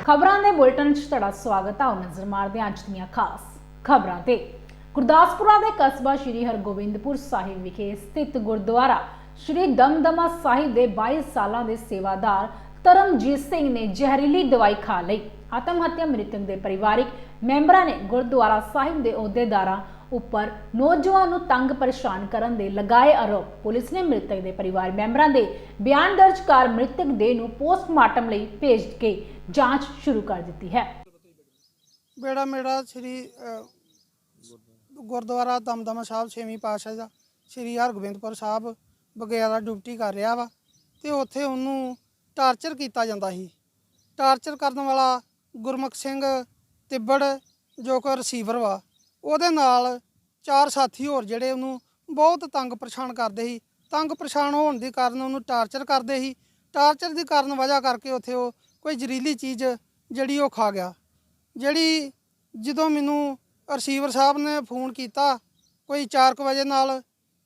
खबरां दे बुलेटिन च तुहाडा स्वागत है। नजर मारदे अज दीआं खास खबरां ते गुरदासपुरा दे कस्बा श्री हरगोबिंदपुर साहिब विखे स्थित गुरुद्वारा श्री दमदमा साहिब दे 22 सालां दे सेवादार धर्मजीत सिंह ने जहरीली दवाई खा लई। आत्म हत्या मृतक दे परिवारिक मैंबरां ने गुरुद्वारा साहिब दे अहुदेदारां उपर नौजवान नूं तंग परेशान करन दे लगाए आरोप। पुलिस ने मृतक दे परिवार मैंबरां दे बयान दर्ज कर मृतक देह नूं पोस्टमार्टम लई भेज के जांच शुरू कर दी है। बेड़ा मेरा श्री गुरुद्वारा दमदमा साहब 6वीं पातशाह दा श्री हरगोबिंदपुर साहब वगैरह ड्यूटी कर रहा वा ते उत्थे उन्होंने टार्चर किया जाता ही। टार्चर करने वाला गुरमुख सिंह तिब्बड़ जो कि रिसीवर वा ਉਹਦੇ ਨਾਲ 4 ਸਾਥੀ ਹੋਰ ਜਿਹੜੇ ਉਹਨੂੰ ਬਹੁਤ ਤੰਗ ਪਰੇਸ਼ਾਨ ਕਰਦੇ ਸੀ। ਤੰਗ ਪਰੇਸ਼ਾਨ ਹੋਣ ਦੇ ਕਾਰਨ ਉਹਨੂੰ ਟਾਰਚਰ ਕਰਦੇ ਸੀ। ਟਾਰਚਰ ਦੀ ਕਾਰਨ ਵਜ੍ਹਾ ਕਰਕੇ ਉੱਥੇ ਉਹ ਕੋਈ ਜ਼ਹਿਰੀਲੀ ਚੀਜ਼ ਜਿਹੜੀ ਉਹ ਖਾ ਗਿਆ। ਜਿਹੜੀ ਜਦੋਂ ਮੈਨੂੰ ਰਿਸੀਵਰ ਸਾਹਿਬ ਨੇ ਫੋਨ ਕੀਤਾ ਕੋਈ 4 ਵਜੇ ਨਾਲ,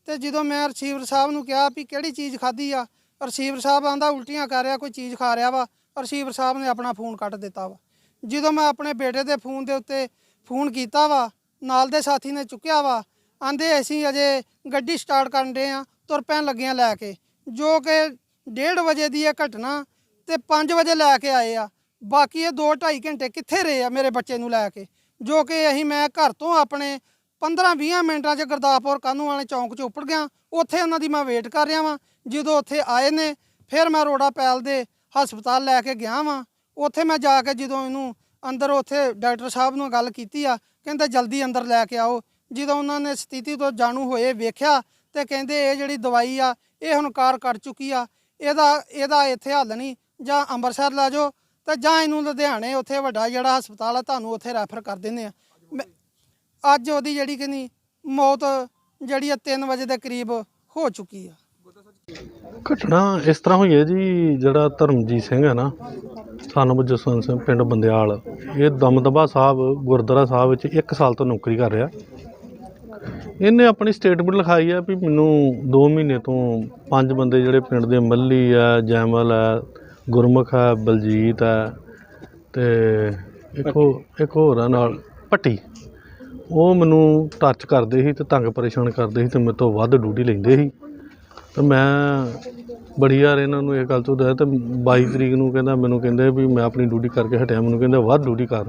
ਤੇ ਜਦੋਂ ਮੈਂ ਰਿਸੀਵਰ ਸਾਹਿਬ ਨੂੰ ਕਿਹਾ ਵੀ ਕਿਹੜੀ ਚੀਜ਼ ਖਾਧੀ ਆ, ਰਿਸੀਵਰ ਸਾਹਿਬ ਆਂਦਾ ਉਲਟੀਆਂ ਕਰ ਰਿਹਾ, ਕੋਈ ਚੀਜ਼ ਖਾ ਰਿਹਾ ਵਾ। ਰਿਸੀਵਰ ਸਾਹਿਬ ਨੇ ਆਪਣਾ ਫੋਨ ਕੱਟ ਦਿੱਤਾ ਵਾ। ਜਦੋਂ ਮੈਂ ਆਪਣੇ ਬੇਟੇ ਦੇ ਫੋਨ ਦੇ ਉੱਤੇ ਫੋਨ ਕੀਤਾ ਵਾ, ਨਾਲ ਦੇ ਸਾਥੀ ਨੇ ਚੁੱਕਿਆ ਵਾ, ਆਂਦੇ ਅਸੀਂ ਅਜੇ ਗੱਡੀ ਸਟਾਰਟ ਕਰਨ ਦੇ ਆ, ਤੁਰ ਪੈਣ ਲੱਗਿਆਂ ਲੈ ਕੇ, ਜੋ ਕਿ 1:30 ਵਜੇ ਦੀ ਇਹ ਘਟਨਾ ਤੇ 5 ਵਜੇ ਲੈ ਕੇ ਆਏ ਆ। ਬਾਕੀ ਇਹ 2-2.5 ਘੰਟੇ ਕਿੱਥੇ ਰਹੇ ਆ ਮੇਰੇ ਬੱਚੇ ਨੂੰ ਲੈ ਕੇ, ਜੋ ਕਿ ਮੈਂ ਘਰ ਤੋਂ ਆਪਣੇ 15-20 ਮਿੰਟਾਂ 'ਚ ਗੁਰਦਾਸਪੁਰ ਕਾਹਨੂੰ ਵਾਲੇ ਚੌਂਕ 'ਚ ਉੱਪੜ ਗਿਆ। ਉੱਥੇ ਉਹਨਾਂ ਦੀ ਮੈਂ ਵੇਟ ਕਰ ਰਿਹਾ ਵਾਂ। ਜਦੋਂ ਉੱਥੇ ਆਏ ਨੇ ਫਿਰ ਮੈਂ ਰੋੜਾ ਪੈਲ ਦੇ ਹਸਪਤਾਲ ਲੈ ਕੇ ਗਿਆ ਵਾਂ। ਉੱਥੇ ਮੈਂ ਜਾ ਕੇ ਜਦੋਂ ਇਹਨੂੰ ਅੰਦਰ ਉੱਥੇ ਡਾਕਟਰ ਸਾਹਿਬ ਨੂੰ ਗੱਲ ਕੀਤੀ ਆ, ਕਹਿੰਦੇ ਜਲਦੀ ਅੰਦਰ ਲੈ ਕੇ ਆਓ। ਜਦੋਂ ਉਹਨਾਂ ਨੇ ਸਥਿਤੀ ਤੋਂ ਜਾਣੂ ਹੋਏ ਵੇਖਿਆ ਤੇ ਕਹਿੰਦੇ ਇਹ ਜਿਹੜੀ ਦਵਾਈ ਆ ਇਹ ਹੁਣ ਕਾਰ ਕੱਢ ਚੁੱਕੀ ਆ, ਇਹਦਾ ਇੱਥੇ ਹੱਲ ਨਹੀਂ, ਜਾਂ ਅੰਮ੍ਰਿਤਸਰ ਲੈ ਜਾਓ ਤੇ ਜਾਂ ਇਹਨੂੰ ਲੁਧਿਆਣੇ ਉੱਥੇ ਵੱਡਾ ਜਿਹੜਾ ਹਸਪਤਾਲ ਆ ਤੁਹਾਨੂੰ ਉੱਥੇ ਰੈਫਰ ਕਰ ਦਿੰਦੇ ਆ। ਅੱਜ ਉਹਦੀ ਜਿਹੜੀ ਕਿ ਨਹੀਂ ਮੌਤ ਜਿਹੜੀ 3 ਵਜੇ ਦੇ ਕਰੀਬ ਹੋ ਚੁੱਕੀ ਆ। ਘਟਨਾ ਇਸ ਤਰ੍ਹਾਂ ਹੋਈ ਹੈ ਜੀ, ਜਿਹੜਾ ਧਰਮਜੀਤ ਸਿੰਘ ਹੈ ਨਾ, ਸਾਨੂੰ ਜਸਵੰਤ ਸਿੰਘ ਪਿੰਡ ਬੰਦਿਆਲ, ਇਹ ਦਮਦਮਾ ਸਾਹਿਬ ਗੁਰਦੁਆਰਾ ਸਾਹਿਬ ਵਿੱਚ 1 ਸਾਲ ਤੋਂ ਨੌਕਰੀ ਕਰ ਰਿਹਾ। ਇਹਨੇ ਆਪਣੀ ਸਟੇਟਮੈਂਟ ਲਿਖਾਈ ਹੈ ਵੀ ਮੈਨੂੰ 2 ਮਹੀਨੇ ਤੋਂ 5 ਬੰਦੇ ਜਿਹੜੇ ਪਿੰਡ ਦੇ ਮੱਲੀ ਹੈ, ਜੈਮਲ ਹੈ, ਗੁਰਮੁਖ ਹੈ, ਬਲਜੀਤ ਹੈ ਅਤੇ ਇੱਕ ਹੋਰ ਹੈ ਨਾਲ ਭੱਟੀ, ਉਹ ਮੈਨੂੰ ਟੱਚ ਕਰਦੇ ਸੀ ਅਤੇ ਤੰਗ ਪਰੇਸ਼ਾਨ ਕਰਦੇ ਸੀ ਅਤੇ ਮੇਰੇ ਤੋਂ ਵੱਧ ਡਿਊਟੀ ਲੈਂਦੇ ਸੀ। ਅਤੇ ਮੈਂ ਬੜੀ ਵਾਰ ਇਹਨਾਂ ਨੂੰ ਇਹ ਗੱਲ ਤੋਂ ਦੱਸਿਆ, ਅਤੇ 22 ਤਰੀਕ ਨੂੰ ਕਹਿੰਦਾ ਮੈਨੂੰ ਕਹਿੰਦੇ ਵੀ ਮੈਂ ਆਪਣੀ ਡਿਊਟੀ ਕਰਕੇ ਹਟਿਆ, ਮੈਨੂੰ ਕਹਿੰਦਾ ਵੱਧ ਡਿਊਟੀ ਕਰ।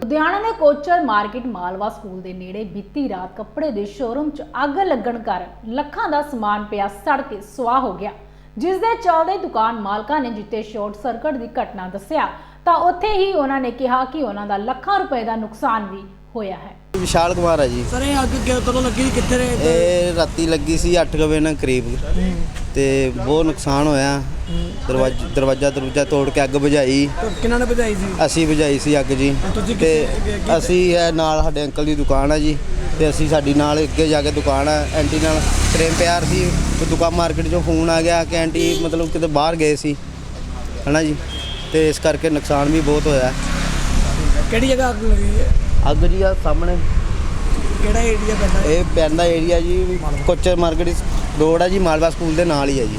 ਲੁਧਿਆਣਾ ਦੇ ਕੋਚਰ ਮਾਰਕੀਟ ਮਾਲਵਾ ਸਕੂਲ ਦੇ ਨੇੜੇ ਬੀਤੀ ਰਾਤ ਕੱਪੜੇ ਦੇ ਸ਼ੋਰੂਮ 'ਚ ਅੱਗ ਲੱਗਣ ਕਾਰਨ ਲੱਖਾਂ ਦਾ ਸਮਾਨ ਪਿਆ ਸੜ ਕੇ ਸੁਆਹ ਹੋ ਗਿਆ, ਜਿਸ ਦੇ ਚੱਲਦੇ ਦੁਕਾਨ ਮਾਲਕਾਂ ਨੇ ਜਿੱਥੇ ਸ਼ਾਰਟ ਸਰਕਟ ਦੀ ਘਟਨਾ ਦੱਸਿਆ ਤਾਂ ਉੱਥੇ ਹੀ ਉਹਨਾਂ ਨੇ ਕਿਹਾ ਕਿ ਉਹਨਾਂ ਦਾ ਲੱਖਾਂ ਰੁਪਏ ਦਾ ਨੁਕਸਾਨ ਵੀ ਹੋਇਆ ਹੈ। विशाल कुमार है जी। सर ये अग कदों लगी कित्थे रहे? ये राती लगी सी 8 बजे ना करीब, ते बहुत नुकसान होया। दरवाजा तोड़ के अग बुझाई। किन्ना ने बुझाई सी? असी बुझाई सी अग जी। ते असी है नाल साडे अंकल दी दुकान है जी, ते असी साडी नाल अगे जाके दुकान है एंटी नाल प्रेम प्यार सी। दुकान मार्केट चों फोन आ गया कि एंटी मतलब किते बाहर गए सी, है ना जी, ते इस करके नुकसान भी बहुत होया। किहड़ी जगह अग लगी है? अग जी आ सामने ਕਿਹੜਾ ਏਰੀਆ ਪੈਂਦਾ? ਇਹ ਪੈਂਦਾ ਏਰੀਆ ਜੀ ਕੋਚਰ ਮਾਰਕੀਟ ਰੋਡ ਹੈ ਜੀ, ਮਾਲਵਾ ਸਕੂਲ ਦੇ ਨਾਲ ਹੀ ਹੈ ਜੀ।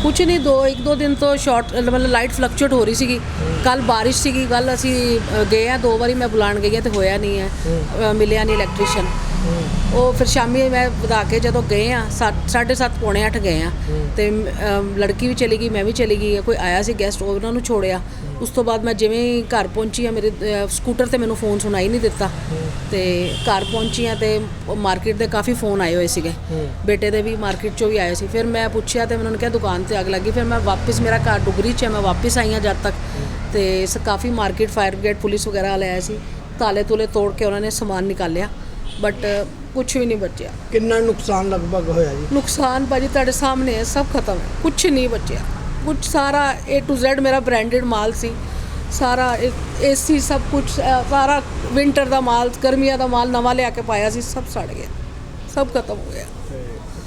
कुछ नहीं, 1-2 दिन तो शॉर्ट मतलब लाइट फ्लक्चुएट हो रही सी। कल बारिश सी, कल असी गए हैं 2 बारी मैं बुलान गई तो होया नहीं है, मिलिया नहीं इलैक्ट्रीशियन। वो फिर शामी मैं बता के जो गए हैं 7:30 पौने 8 गए हैं, तो लड़की भी चली गई, मैं भी चली गई, कोई आया सी गैसट उन्होंने छोड़िया। उस तो बाद मैं जिवें ही घर पहुंची हाँ, मेरे स्कूटर ते मैनू फोन सुनाई नहीं दिता, तो घर पहुंची हाँ तो मार्केट के काफ़ी फ़ोन आए हुए थे, बेटे दे भी मार्केट चो भी आए थे। फिर मैं पूछा तो उन्होंने कहा दुकान ते अग लगी। फिर मैं वापस, मेरा घर डुगरी च है, मैं वापस आई हाँ जब तक, तो काफ़ी मार्केट फायर ब्रिगेड पुलिस वगैरह वाले आए थे, ताले तुले तोड़ के उन्होंने समान निकालिया, बट कुछ भी नहीं बचा। किन्ना नुकसान लगभग होया जी? नुकसान भाजी तुहाडे सामने है, सब खत्म है, कुछ नहीं बचा। कुछ सारा A to Z मेरा ब्रांडेड माल सी, सारा AC सब कुछ, सारा विंटर का माल, गर्मियां का माल नवा लिया के पाया सी, सब सड़ गया, सब खत्म हो गया।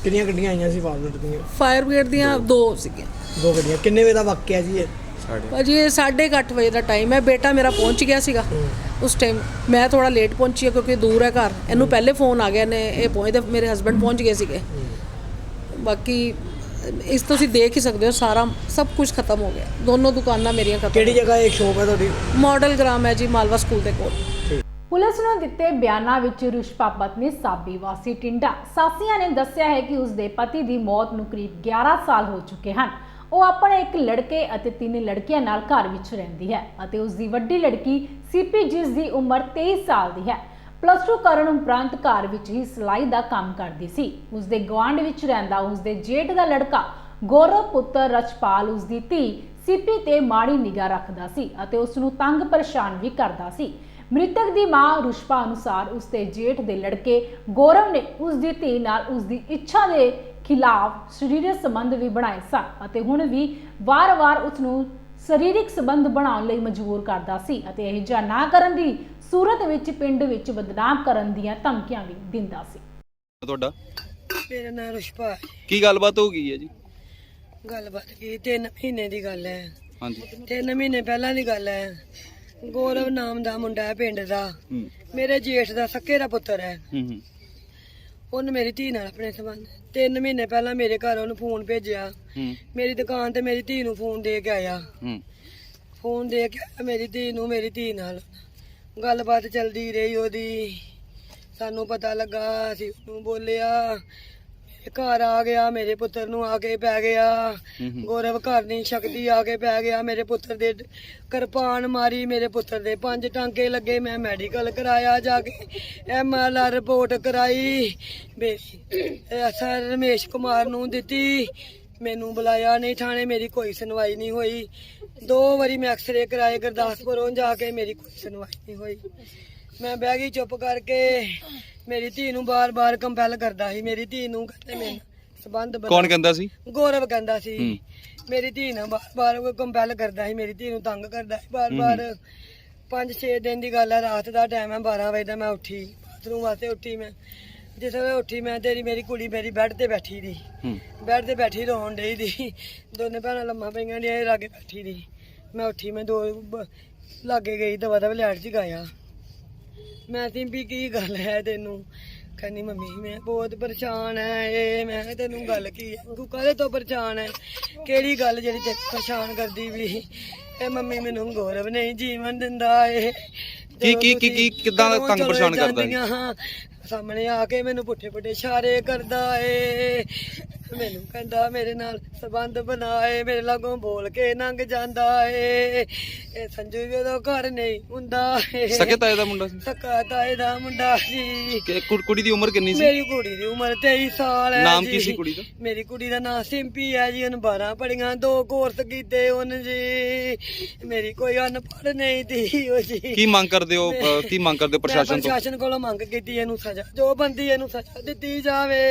कितनी गड्डियां आईयां सी फायर ब्रिगेड ਦੀਆਂ? फायर ब्रिगेड ਦੀਆਂ 2 ਸੀਗੀਆਂ। 2 ਗੱਡੀਆਂ। ਕਿੰਨੇ ਵਜੇ ਦਾ ਵਾਕਿਆ ਜੀ ਇਹ? ਭਾਜੀ ਇਹ 8:30 ਵਜੇ ਦਾ ਟਾਈਮ ਹੈ। ਬੇਟਾ ਮੇਰਾ ਪਹੁੰਚ ਗਿਆ ਸੀਗਾ ਉਸ ਟਾਈਮ, ਮੈਂ ਥੋੜਾ ਲੇਟ ਪਹੁੰਚੀ ਕਿਉਂਕਿ ਦੂਰ ਹੈ ਘਰ। ਇਹਨੂੰ ਪਹਿਲੇ ਫੋਨ ਆ ਗਿਆ ਨੇ, ਇਹ ਪਹੁੰਚਦੇ ਮੇਰੇ ਹਸਬੰਡ ਪਹੁੰਚ ਗਏ ਸੀਗੇ। ਬਾਕੀ ਇਸ ਤੁਸੀਂ ਦੇਖ ਹੀ ਸਕਦੇ ਹੋ, ਸਾਰਾ ਸਭ ਕੁਝ ਖਤਮ ਹੋ ਗਿਆ। ਦੋਨੋਂ ਦੁਕਾਨਾਂ ਮੇਰੀਆਂ ਖਤਮ। ਕਿਹੜੀ ਜਗ੍ਹਾ ਇਹ ਸ਼ੋਪ ਹੈ ਤੁਹਾਡੀ? ਮਾਡਲ ਗ੍ਰਾਮ ਹੈ ਜੀ, ਮਾਲਵਾ ਸਕੂਲ ਦੇ ਕੋਲ। ਪੁਲਿਸ ਨੂੰ ਦਿੱਤੇ ਬਿਆਨਾਂ ਵਿੱਚ ਰਿਸ਼ਪਾ ਪਤਨੀ ਸਾਬੀ ਵਾਸੀ ਟਿੰਡਾ ਸਾਸੀਆਂ ਨੇ ਦੱਸਿਆ ਹੈ ਕਿ ਉਸ ਦੇ ਪਤੀ ਦੀ ਮੌਤ ਨੂੰ ਕਰੀਬ 11 ਸਾਲ ਹੋ ਚੁੱਕੇ ਹਨ। ਉਹ ਆਪਣੇ ਇੱਕ ਲੜਕੇ ਅਤੇ 3 ਲੜਕੀਆਂ ਨਾਲ ਘਰ ਵਿੱਚ ਰਹਿੰਦੀ ਹੈ ਅਤੇ ਉਸ ਦੀ ਵੱਡੀ ਲੜਕੀ ਸੀਪੀ ਜਿਸ ਦੀ ਉਮਰ 23 ਸਾਲ ਦੀ ਹੈ। +2 ਕਰਨ ਉਪਰੰਤ ਘਰ ਵਿੱਚ ਹੀ ਸਿਲਾਈ ਦਾ ਕੰਮ ਕਰਦੀ ਸੀ। ਉਸ ਦੇ ਗੁਆਂਢ ਵਿੱਚ ਰਹਿੰਦਾ ਉਸ ਦੇ ਜੇਠ ਦਾ ਲੜਕਾ ਗੌਰਵ ਪੁੱਤਰ ਰਛਪਾਲ ਉਸ ਦੀ ਧੀ ਸੀਪੀ ਤੇ ਮਾੜੀ ਨਿਗਾਹ ਰੱਖਦਾ ਸੀ ਅਤੇ ਉਸ ਨੂੰ ਤੰਗ ਪਰੇਸ਼ਾਨ ਵੀ ਕਰਦਾ ਸੀ। ਮ੍ਰਿਤਕ ਦੀ ਮਾਂ ਰਿਸ਼ਪਾ ਅਨੁਸਾਰ ਉਸ ਦੇ ਜੇਠ ਦੇ ਲੜਕੇ ਗੌਰਵ ਨੇ ਉਸ ਦੀ ਧੀ ਨਾਲ ਉਸ ਦੀ ਇੱਛਾ ਦੇ ਖਿਲਾਫ ਸਰੀਰਕ ਸੰਬੰਧ ਵੀ ਬਣਾਏ ਸਨ ਅਤੇ ਹੁਣ ਵੀ ਵਾਰ-ਵਾਰ ਉਸ ਨੂੰ ਸਰੀਰਕ ਸੰਬੰਧ ਬਣਾਉਣ ਲਈ ਮਜਬੂਰ ਕਰਦਾ ਸੀ ਅਤੇ ਇਹ ਜਿਹਾ ਨਾ ਕਰਨ ਦੀ ਸੂਰਤ ਵਿੱਚ ਪਿੰਡ ਵਿੱਚ ਬਦਨਾਮ ਕਰਨ ਦੀਆਂ ਧਮਕੀਆਂ ਵੀ ਦਿੰਦਾ ਸੀ। ਤੁਹਾਡਾ? ਮੇਰਾ ਨਾਮ ਰਿਸ਼ਪਾ ਹੈ। ਕੀ ਗੱਲਬਾਤ ਹੋ ਗਈ ਹੈ ਜੀ? ਗੱਲਬਾਤ ਕੀ 3 ਮਹੀਨੇ ਦੀ ਗੱਲ ਹੈ। ਹਾਂਜੀ। 3 ਮਹੀਨੇ ਪਹਿਲਾਂ ਦੀ ਗੱਲ ਹੈ। ਗੌਰਵ ਨਾਮ ਦਾ ਮੁੰਡਾ ਹੈ ਪਿੰਡ ਦਾ, ਮੇਰੇ ਜੇਠ ਦਾ ਸੱਕੇ ਦਾ ਪੁੱਤਰ ਹੈ। ਉਹਨੇ ਮੇਰੀ ਧੀ ਨਾਲ ਆਪਣੇ ਸੰਬੰਧ 3 ਮਹੀਨੇ ਪਹਿਲਾਂ ਮੇਰੇ ਘਰ ਉਹਨੂੰ ਫੋਨ ਭੇਜਿਆ। ਮੇਰੀ ਦੁਕਾਨ ਤੇ ਮੇਰੀ ਧੀ ਨੂੰ ਫੋਨ ਦੇ ਕੇ ਆਇਆ। ਫੋਨ ਦੇ ਕੇ ਆਇਆ ਮੇਰੀ ਧੀ ਨੂੰ, ਮੇਰੀ ਧੀ ਨਾਲ ਗੱਲਬਾਤ ਚੱਲਦੀ ਰਹੀ ਉਹਦੀ। ਸਾਨੂੰ ਪਤਾ ਲੱਗਾ, ਅਸੀਂ ਉਹਨੂੰ ਬੋਲਿਆ, ਮੇਰੇ ਘਰ ਆ ਗਿਆ, ਮੇਰੇ ਪੁੱਤਰ ਨੂੰ ਆ ਕੇ ਪੈ ਗਿਆ। ਗੌਰਵ ਘਰ ਨਹੀਂ ਸ਼ਕਤੀ ਆ ਕੇ ਪੈ ਗਿਆ। ਮੇਰੇ ਪੁੱਤਰ ਦੇ ਕਿਰਪਾਨ ਮਾਰੀ, ਮੇਰੇ ਪੁੱਤਰ ਦੇ 5 ਟਾਂਕੇ ਲੱਗੇ। ਮੈਂ ਮੈਡੀਕਲ ਕਰਾਇਆ ਜਾ ਕੇ, MLR ਰਿਪੋਰਟ ਕਰਾਈ, ਸਰ ਰਮੇਸ਼ ਕੁਮਾਰ ਨੂੰ ਦਿੱਤੀ। ਮੈਨੂੰ ਬੁਲਾਇਆ ਨਹੀਂ ਥਾਣੇ, ਮੇਰੀ ਕੋਈ ਸੁਣਵਾਈ ਨਹੀਂ ਹੋਈ। 2 ਵਾਰੀ ਮੈਂ ਐਕਸਰੇ ਕਰਾਏ ਗੁਰਦਾਸਪੁਰੋਂ ਜਾ ਕੇ, ਮੇਰੀ ਕੋਈ ਸੁਣਵਾਈ ਨਹੀਂ ਹੋਈ। ਮੈਂ ਬਹਿ ਗਈ ਚੁੱਪ ਕਰਕੇ। ਮੇਰੀ ਧੀ ਨੂੰ ਬਾਰ-ਬਾਰ ਕੰਪੈਲ ਕਰਦਾ ਸੀ। ਮੇਰੀ ਧੀ ਨੂੰ ਕਹਿੰਦੇ ਮੇਰੇ ਸੰਬੰਧ ਬਣਾ। ਕੌਣ ਕਹਿੰਦਾ ਸੀ? ਗੌਰਵ ਕਹਿੰਦਾ ਸੀ। ਮੇਰੀ ਧੀ ਨੂੰ ਬਾਰ-ਬਾਰ ਕੰਪੈਲ ਕਰਦਾ ਸੀ, ਮੇਰੀ ਧੀ ਨੂੰ ਤੰਗ ਕਰਦਾ ਸੀ ਬਾਰ-ਬਾਰ। 5-6 ਦਿਨ ਦੀ ਗੱਲ ਹੈ, ਰਾਤ ਦਾ ਟਾਈਮ ਹੈ, 12 ਵਜੇ ਦਾ ਮੈਂ ਉੱਠੀ, ਬਾਥਰੂਮ ਵਾਸਤੇ ਉੱਠੀ। ਮੈਂ ਜਿਸ ਵੇਲੇ ਉੱਠੀ, ਮੈਂ ਮੇਰੀ ਕੁੜੀ ਮੇਰੀ ਬੈੱਡ ਤੇ ਬੈਠੀ ਦੀ, ਬੈੱਡ ਤੇ ਬੈਠੀ ਰੋਣ ਡਈ ਦੀ। ਦੋਨੇ ਭੈਣਾਂ ਲੰਮਾ ਪਈਆਂ ਦੀਆਂ ਲਾਗੇ ਬੈਠੀ ਦੀ। ਮੈਂ ਉੱਠੀ, ਮੈਂ 2 ਲਾਗੇ ਗਈ, ਦਵਾ ਦਵਾ ਲੈਟ ਚ ਗਾਇਆ। ਮੈਂ ਸਿੰਪੀ ਕੀ ਗੱਲ ਹੈ ਤੈਨੂੰ? ਕਹਿੰਦੀ ਮੰਮੀ ਮੈਂ ਬਹੁਤ ਪਰੇਸ਼ਾਨ ਹੈ। ਇਹ ਮੈਂ ਕਿਹਾ ਤੈਨੂੰ ਗੱਲ ਕੀ ਹੈ? ਤੂੰ ਕਾਹਦੇ ਤੋਂ ਪਰੇਸ਼ਾਨ ਹੈ? ਕਿਹੜੀ ਗੱਲ ਜਿਹੜੀ ਤੈਨੂੰ ਪਰੇਸ਼ਾਨ ਕਰਦੀ ਵੀ? ਇਹ ਮੰਮੀ ਮੈਨੂੰ ਗੌਰਵ ਨਹੀਂ ਜੀਵਨ ਦਿੰਦਾ। ਇਹ ਕੀ ਕਿੱਦਾਂ ਦਾ ਤੰਗ ਪਰੇਸ਼ਾਨ ਕਰਦਾ ਹੈ? ਸਾਹਮਣੇ ਆ ਕੇ ਮੈਨੂੰ ਪੁੱਠੇ ਪੁੱਠੇ ਇਸ਼ਾਰੇ ਕਰਦਾ ਏ। ਮੈਨੂੰ ਕਹਿੰਦਾ ਮੇਰੇ ਨਾਲ ਸੰਬੰਧ ਬਣਾਏ, ਮੇਰੇ ਲਾਗੋਂ ਬੋਲ ਕੇ ਲੰਘ ਜਾਂਦਾ ਏ। ਇਹ ਸੰਜੂ ਵੀ ਉਹਦਾ ਘਰ ਨਹੀਂ ਹੁੰਦਾ। ਸਕੇ ਤਾਏ ਦਾ ਮੁੰਡਾ ਸੀ? ਸਕਾ ਤਾਏ ਦਾ ਮੁੰਡਾ ਸੀ। ਕੁੜੀ ਦੀ ਉਮਰ ਕਿੰਨੀ ਸੀ? ਮੇਰੀ ਕੁੜੀ ਦੀ ਉਮਰ 23 ਸਾਲ ਹੈ। ਨਾਮ ਕੀ ਸੀ ਕੁੜੀ ਦਾ? ਮੇਰੀ ਕੁੜੀ ਦਾ ਨਾਮ ਸਿੰਪੀ ਹੈ ਜੀ। ਉਹਨੇ 12 ਪੜੀਆਂ, 2 ਕੋਰਸ ਕੀਤੇ ਉਹਨੇ ਜੀ। ਮੇਰੀ ਕੋਈ ਅਨਪੜ੍ਹ ਨਹੀਂ ਤੀ ਉਹ ਜੀ। ਕੀ ਮੰਗ ਕਰਦੇ ਹੋ? ਕੀ ਮੰਗ ਕਰਦੇ ਹੋ ਪ੍ਰਸ਼ਾਸਨ ਤੋਂ? ਪ੍ਰਸ਼ਾਸਨ ਕੋਲੋਂ ਮੰਗ ਕੀਤੀ, ਇਹਨੂੰ ਸਜ਼ਾ ਜੋ ਬੰਦੀ ਇਹਨੂੰ ਸਜ਼ਾ ਦਿੱਤੀ ਜਾਵੇ।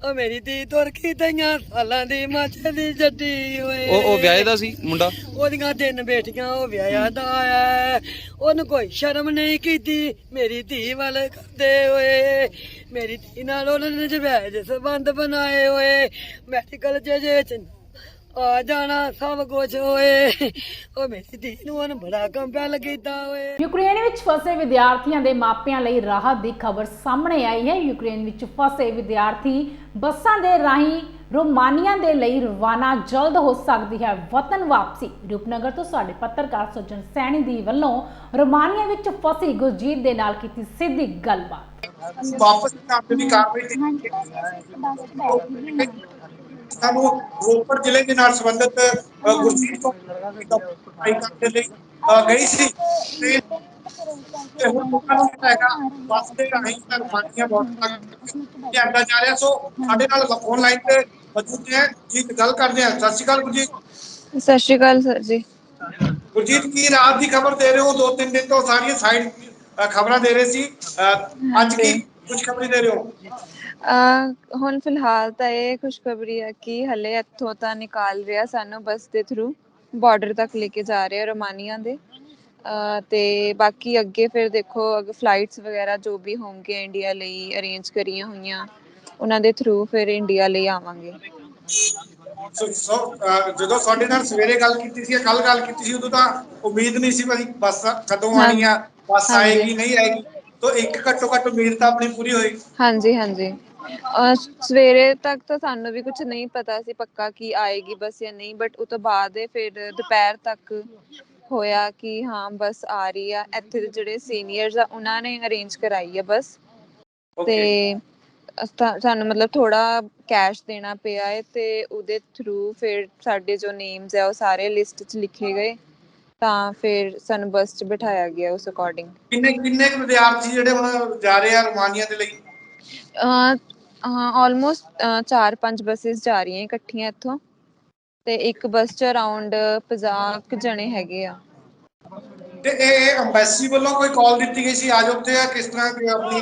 ਉਹ ਮੇਰੀ ਧੀ ਤੁਰ ਕੇ 3 ਸਾਲਾਂ ਦੀ ਮੱਝ ਦੀ ਜੱਟੀ ਹੋਏ। ਉਹ ਵਿਆਹੇ ਦਾ ਸੀ ਮੁੰਡਾ? ਉਹਦੀਆਂ 3 ਬੇਟੀਆਂ, ਉਹ ਵਿਆਹਿਆ ਦਾ ਹੈ। ਉਹਨੂੰ ਕੋਈ ਸ਼ਰਮ ਨਹੀਂ ਕੀਤੀ ਮੇਰੀ ਧੀ ਵੱਲ ਕਰਦੇ ਹੋਏ। ਮੇਰੀ ਧੀ ਨਾਲ ਉਹਨਾਂ ਨੇ ਜਵੈਜ ਸੰਬੰਧ ਬਣਾਏ ਹੋਏ। ਮੈਡੀਕਲ ਚ ਆ ਜਾਣਾ ਸਭ ਕੁਝ ਹੋਏ। ਉਹ ਮੇਰੀ ਧੀ ਨੂੰ ਉਹਨੇ ਬੜਾ ਕੰਪੈਲ ਕੀਤਾ ਹੋਏ। ਯੂਕਰੇਨ ਵਿੱਚ ਫਸੇ ਵਿਦਿਆਰਥੀਆਂ ਦੇ ਮਾਪਿਆਂ ਲਈ ਰਾਹਤ ਦੀ ਖਬਰ ਸਾਹਮਣੇ ਆਈ ਹੈ। ਯੂਕਰੇਨ ਵਿੱਚ ਫਸੇ ਵਿਦਿਆਰਥੀ ਬੱਸਾਂ ਦੇ ਰਾਹੀਂ ਰੋਮਾਨੀਆ ਦੇ ਲਈ ਰਵਾਨਾ ਜਲਦ ਹੋ ਸਕਦੀ ਹੈ ਵਤਨ ਵਾਪਸੀ। ਰੂਪਨਗਰ ਤੋਂ ਸਾਡੇ ਪੱਤਰਕਾਰ ਸੱਜਣ ਸੈਣੀ ਦੀ ਵੱਲੋਂ ਰੋਮਾਨੀਆ ਵਿੱਚ ਫਸੀ ਗੁਰਜੀਤ ਦੇ ਨਾਲ ਕੀਤੀ ਸਿੱਧੀ ਗੱਲਬਾਤ। ਵਾਪਸ ਕਰਨ ਦੀ ਕਾਰਵਾਈ ਸਾਨੂੰ ਰੋਪੜ ਜ਼ਿਲ੍ਹੇ ਦੇ ਨਾਲ ਸੰਬੰਧਿਤ ਗੁਰਜੀਤ ਤੋਂ ਆਈ ਕਰਨ ਲਈ ਗਈ ਸੀ ਤੇ ਹੁਣ ਲੋਕਾਂ ਨੂੰ ਹੈਗਾ ਬੱਸ ਦੇ ਰਾਹੀਂ ਰਵਾਨੀਆਂ ਬਹੁਤ ਤੱਕ ਲਿਆਂਦਾ ਜਾ ਰਿਹਾ। ਸੋ ਸਾਡੇ ਨਾਲ ਆਨਲਾਈਨ ਤੇ ਮੌਜੂਦ ਹੈ ਜੀ, ਗੱਲ ਕਰਦੇ ਹਾਂ। ਸਤਿ ਸ਼੍ਰੀ ਅਕਾਲ ਗੁਰਜੀਤ। ਸਤਿ ਸ਼੍ਰੀ ਅਕਾਲ ਸਰ ਜੀ। ਗੁਰਜੀਤ, ਕੀ ਰਾਤ ਦੀ ਖਬਰ ਦੇ ਰਹੇ ਹੋ? 2-3 ਦਿਨ ਤੋਂ ਸਾਰੀਆਂ ਸਾਈਡ ਖਬਰਾਂ ਦੇ ਰਹੇ ਸੀ, ਅੱਜ ਕੀ ਖੁਸ਼ਖਬਰੀ ਦੇ ਰਹੇ ਹੋ? ਹੁਣ ਫਿਲਹਾਲ ਤਾਂ ਇਹ ਖੁਸ਼ਖਬਰੀ ਹੈ ਕਿ ਹਲੇ ਇੱਥੋਂ ਤਾਂ ਨਿਕਾਲ ਰਿਹਾ ਸਾਨੂੰ ਬੱਸ ਦੇ ਥਰੂ, ਬਾਰਡਰ ਤੱਕ ਲੈ ਕੇ ਜਾ ਰਹੇ ਰੋਮਾਨੀਆ ਦੇ। ਤੇ ਬਾਕੀ ਅੱਗੇ ਫਿਰ ਦੇਖੋ ਫਲਾਈਟਸ ਵਗੈਰਾ ਜੋ ਵੀ ਹੋਣਗੇ ਇੰਡੀਆ ਲਈ ਅਰੇਂਜ ਕਰੀਆਂ ਹੋਈਆਂ, ਉਹਨਾਂ ਦੇ ਥਰੂ ਫਿਰ ਇੰਡੀਆ ਲਈ ਆਵਾਂਗੇ। ਜਦੋਂ ਸਾਡੇ ਨਾਲ ਸਵੇਰੇ ਗੱਲ ਕੀਤੀ ਸੀ, ਕੱਲ ਗੱਲ ਕੀਤੀ ਸੀ, ਉਦੋਂ ਤਾਂ ਉਮੀਦ ਨਹੀਂ ਸੀ ਭਾਈ ਬੱਸ ਕਦੋਂ ਆਣੀ ਆ, ਬੱਸ ਆਏਗੀ ਨਹੀਂ ਆਏਗੀ, ਤਾਂ ਇੱਕ ਘੱਟੋ ਘੱਟ ਉਮੀਦ ਤਾਂ ਆਪਣੀ ਪੂਰੀ ਹੋਈ। ਹਾਂਜੀ ਹਾਂਜੀ। ਸਵੇਰੇ ਤੱਕ ਤਾਂ ਸਾਨੂੰ ਵੀ ਕੁਝ ਨਹੀਂ ਪਤਾ ਸੀ ਪੱਕਾ ਕਿ ਆਏਗੀ ਬੱਸ ਜਾਂ ਨਹੀਂ, ਬਟ ਉਹ ਤੋਂ ਬਾਅਦ ਫਿਰ ਦੁਪਹਿਰ ਤੱਕ ਹੋਇਆ ਕਿ ਹਾਂ ਬੱਸ ਆ ਰਹੀ ਆ। ਇੱਥੇ ਦੇ ਜਿਹੜੇ ਸੀਨੀਅਰਸ ਆ ਉਹਨਾਂ ਨੇ ਅਰੇਂਜ ਕਰਾਈ ਆ ਬੱਸ, ਤੇ ਸਾਨੂੰ ਮਤਲਬ ਥੋੜਾ ਕੈਸ਼ ਦੇਣਾ ਪਿਆ ਹੈ ਤੇ ਉਹਦੇ ਥਰੂ ਫਿਰ ਸਾਡੇ ਜੋ ਨੇਮਸ ਆ ਉਹ ਸਾਰੇ ਲਿਸਟ 'ਚ ਲਿਖੇ ਗਏ, ਤਾਂ ਫਿਰ ਸਾਨੂੰ ਬੱਸ 'ਚ ਬਿਠਾਇਆ ਗਿਆ ਉਸ ਅਕੋਰਡਿੰਗ। ਕਿੰਨੇ ਕੁ ਵਿਦਿਆਰਥੀ ਜਿਹੜੇ ਹੁਣ ਜਾ ਰਹੇ ਆ ਰੋਮਾਨੀਆ ਦੇ ਲਈ? ਆਲਮੋਸਟ 4-5 ਬੱਸਿਸ ਜਾ ਰਹੀਆਂ ਇਕੱਠੀਆਂ ਇੱਥੋਂ, ਤੇ ਇੱਕ ਬੱਸ 'ਚ ਅਰਾਊਂਡ 50 ਕੁ ਜਣੇ ਹੈਗੇ ਆ। ਤੇ ਇਹ ਅੰਬੈਸੀ ਵੱਲੋਂ ਕੋਈ ਕਾਲ ਦਿੱਤੀ ਗਈ ਸੀ ਆ ਜਾਓ ਤੇ, ਕਿਸ ਤਰ੍ਹਾਂ ਕਿ ਆਪਣੀ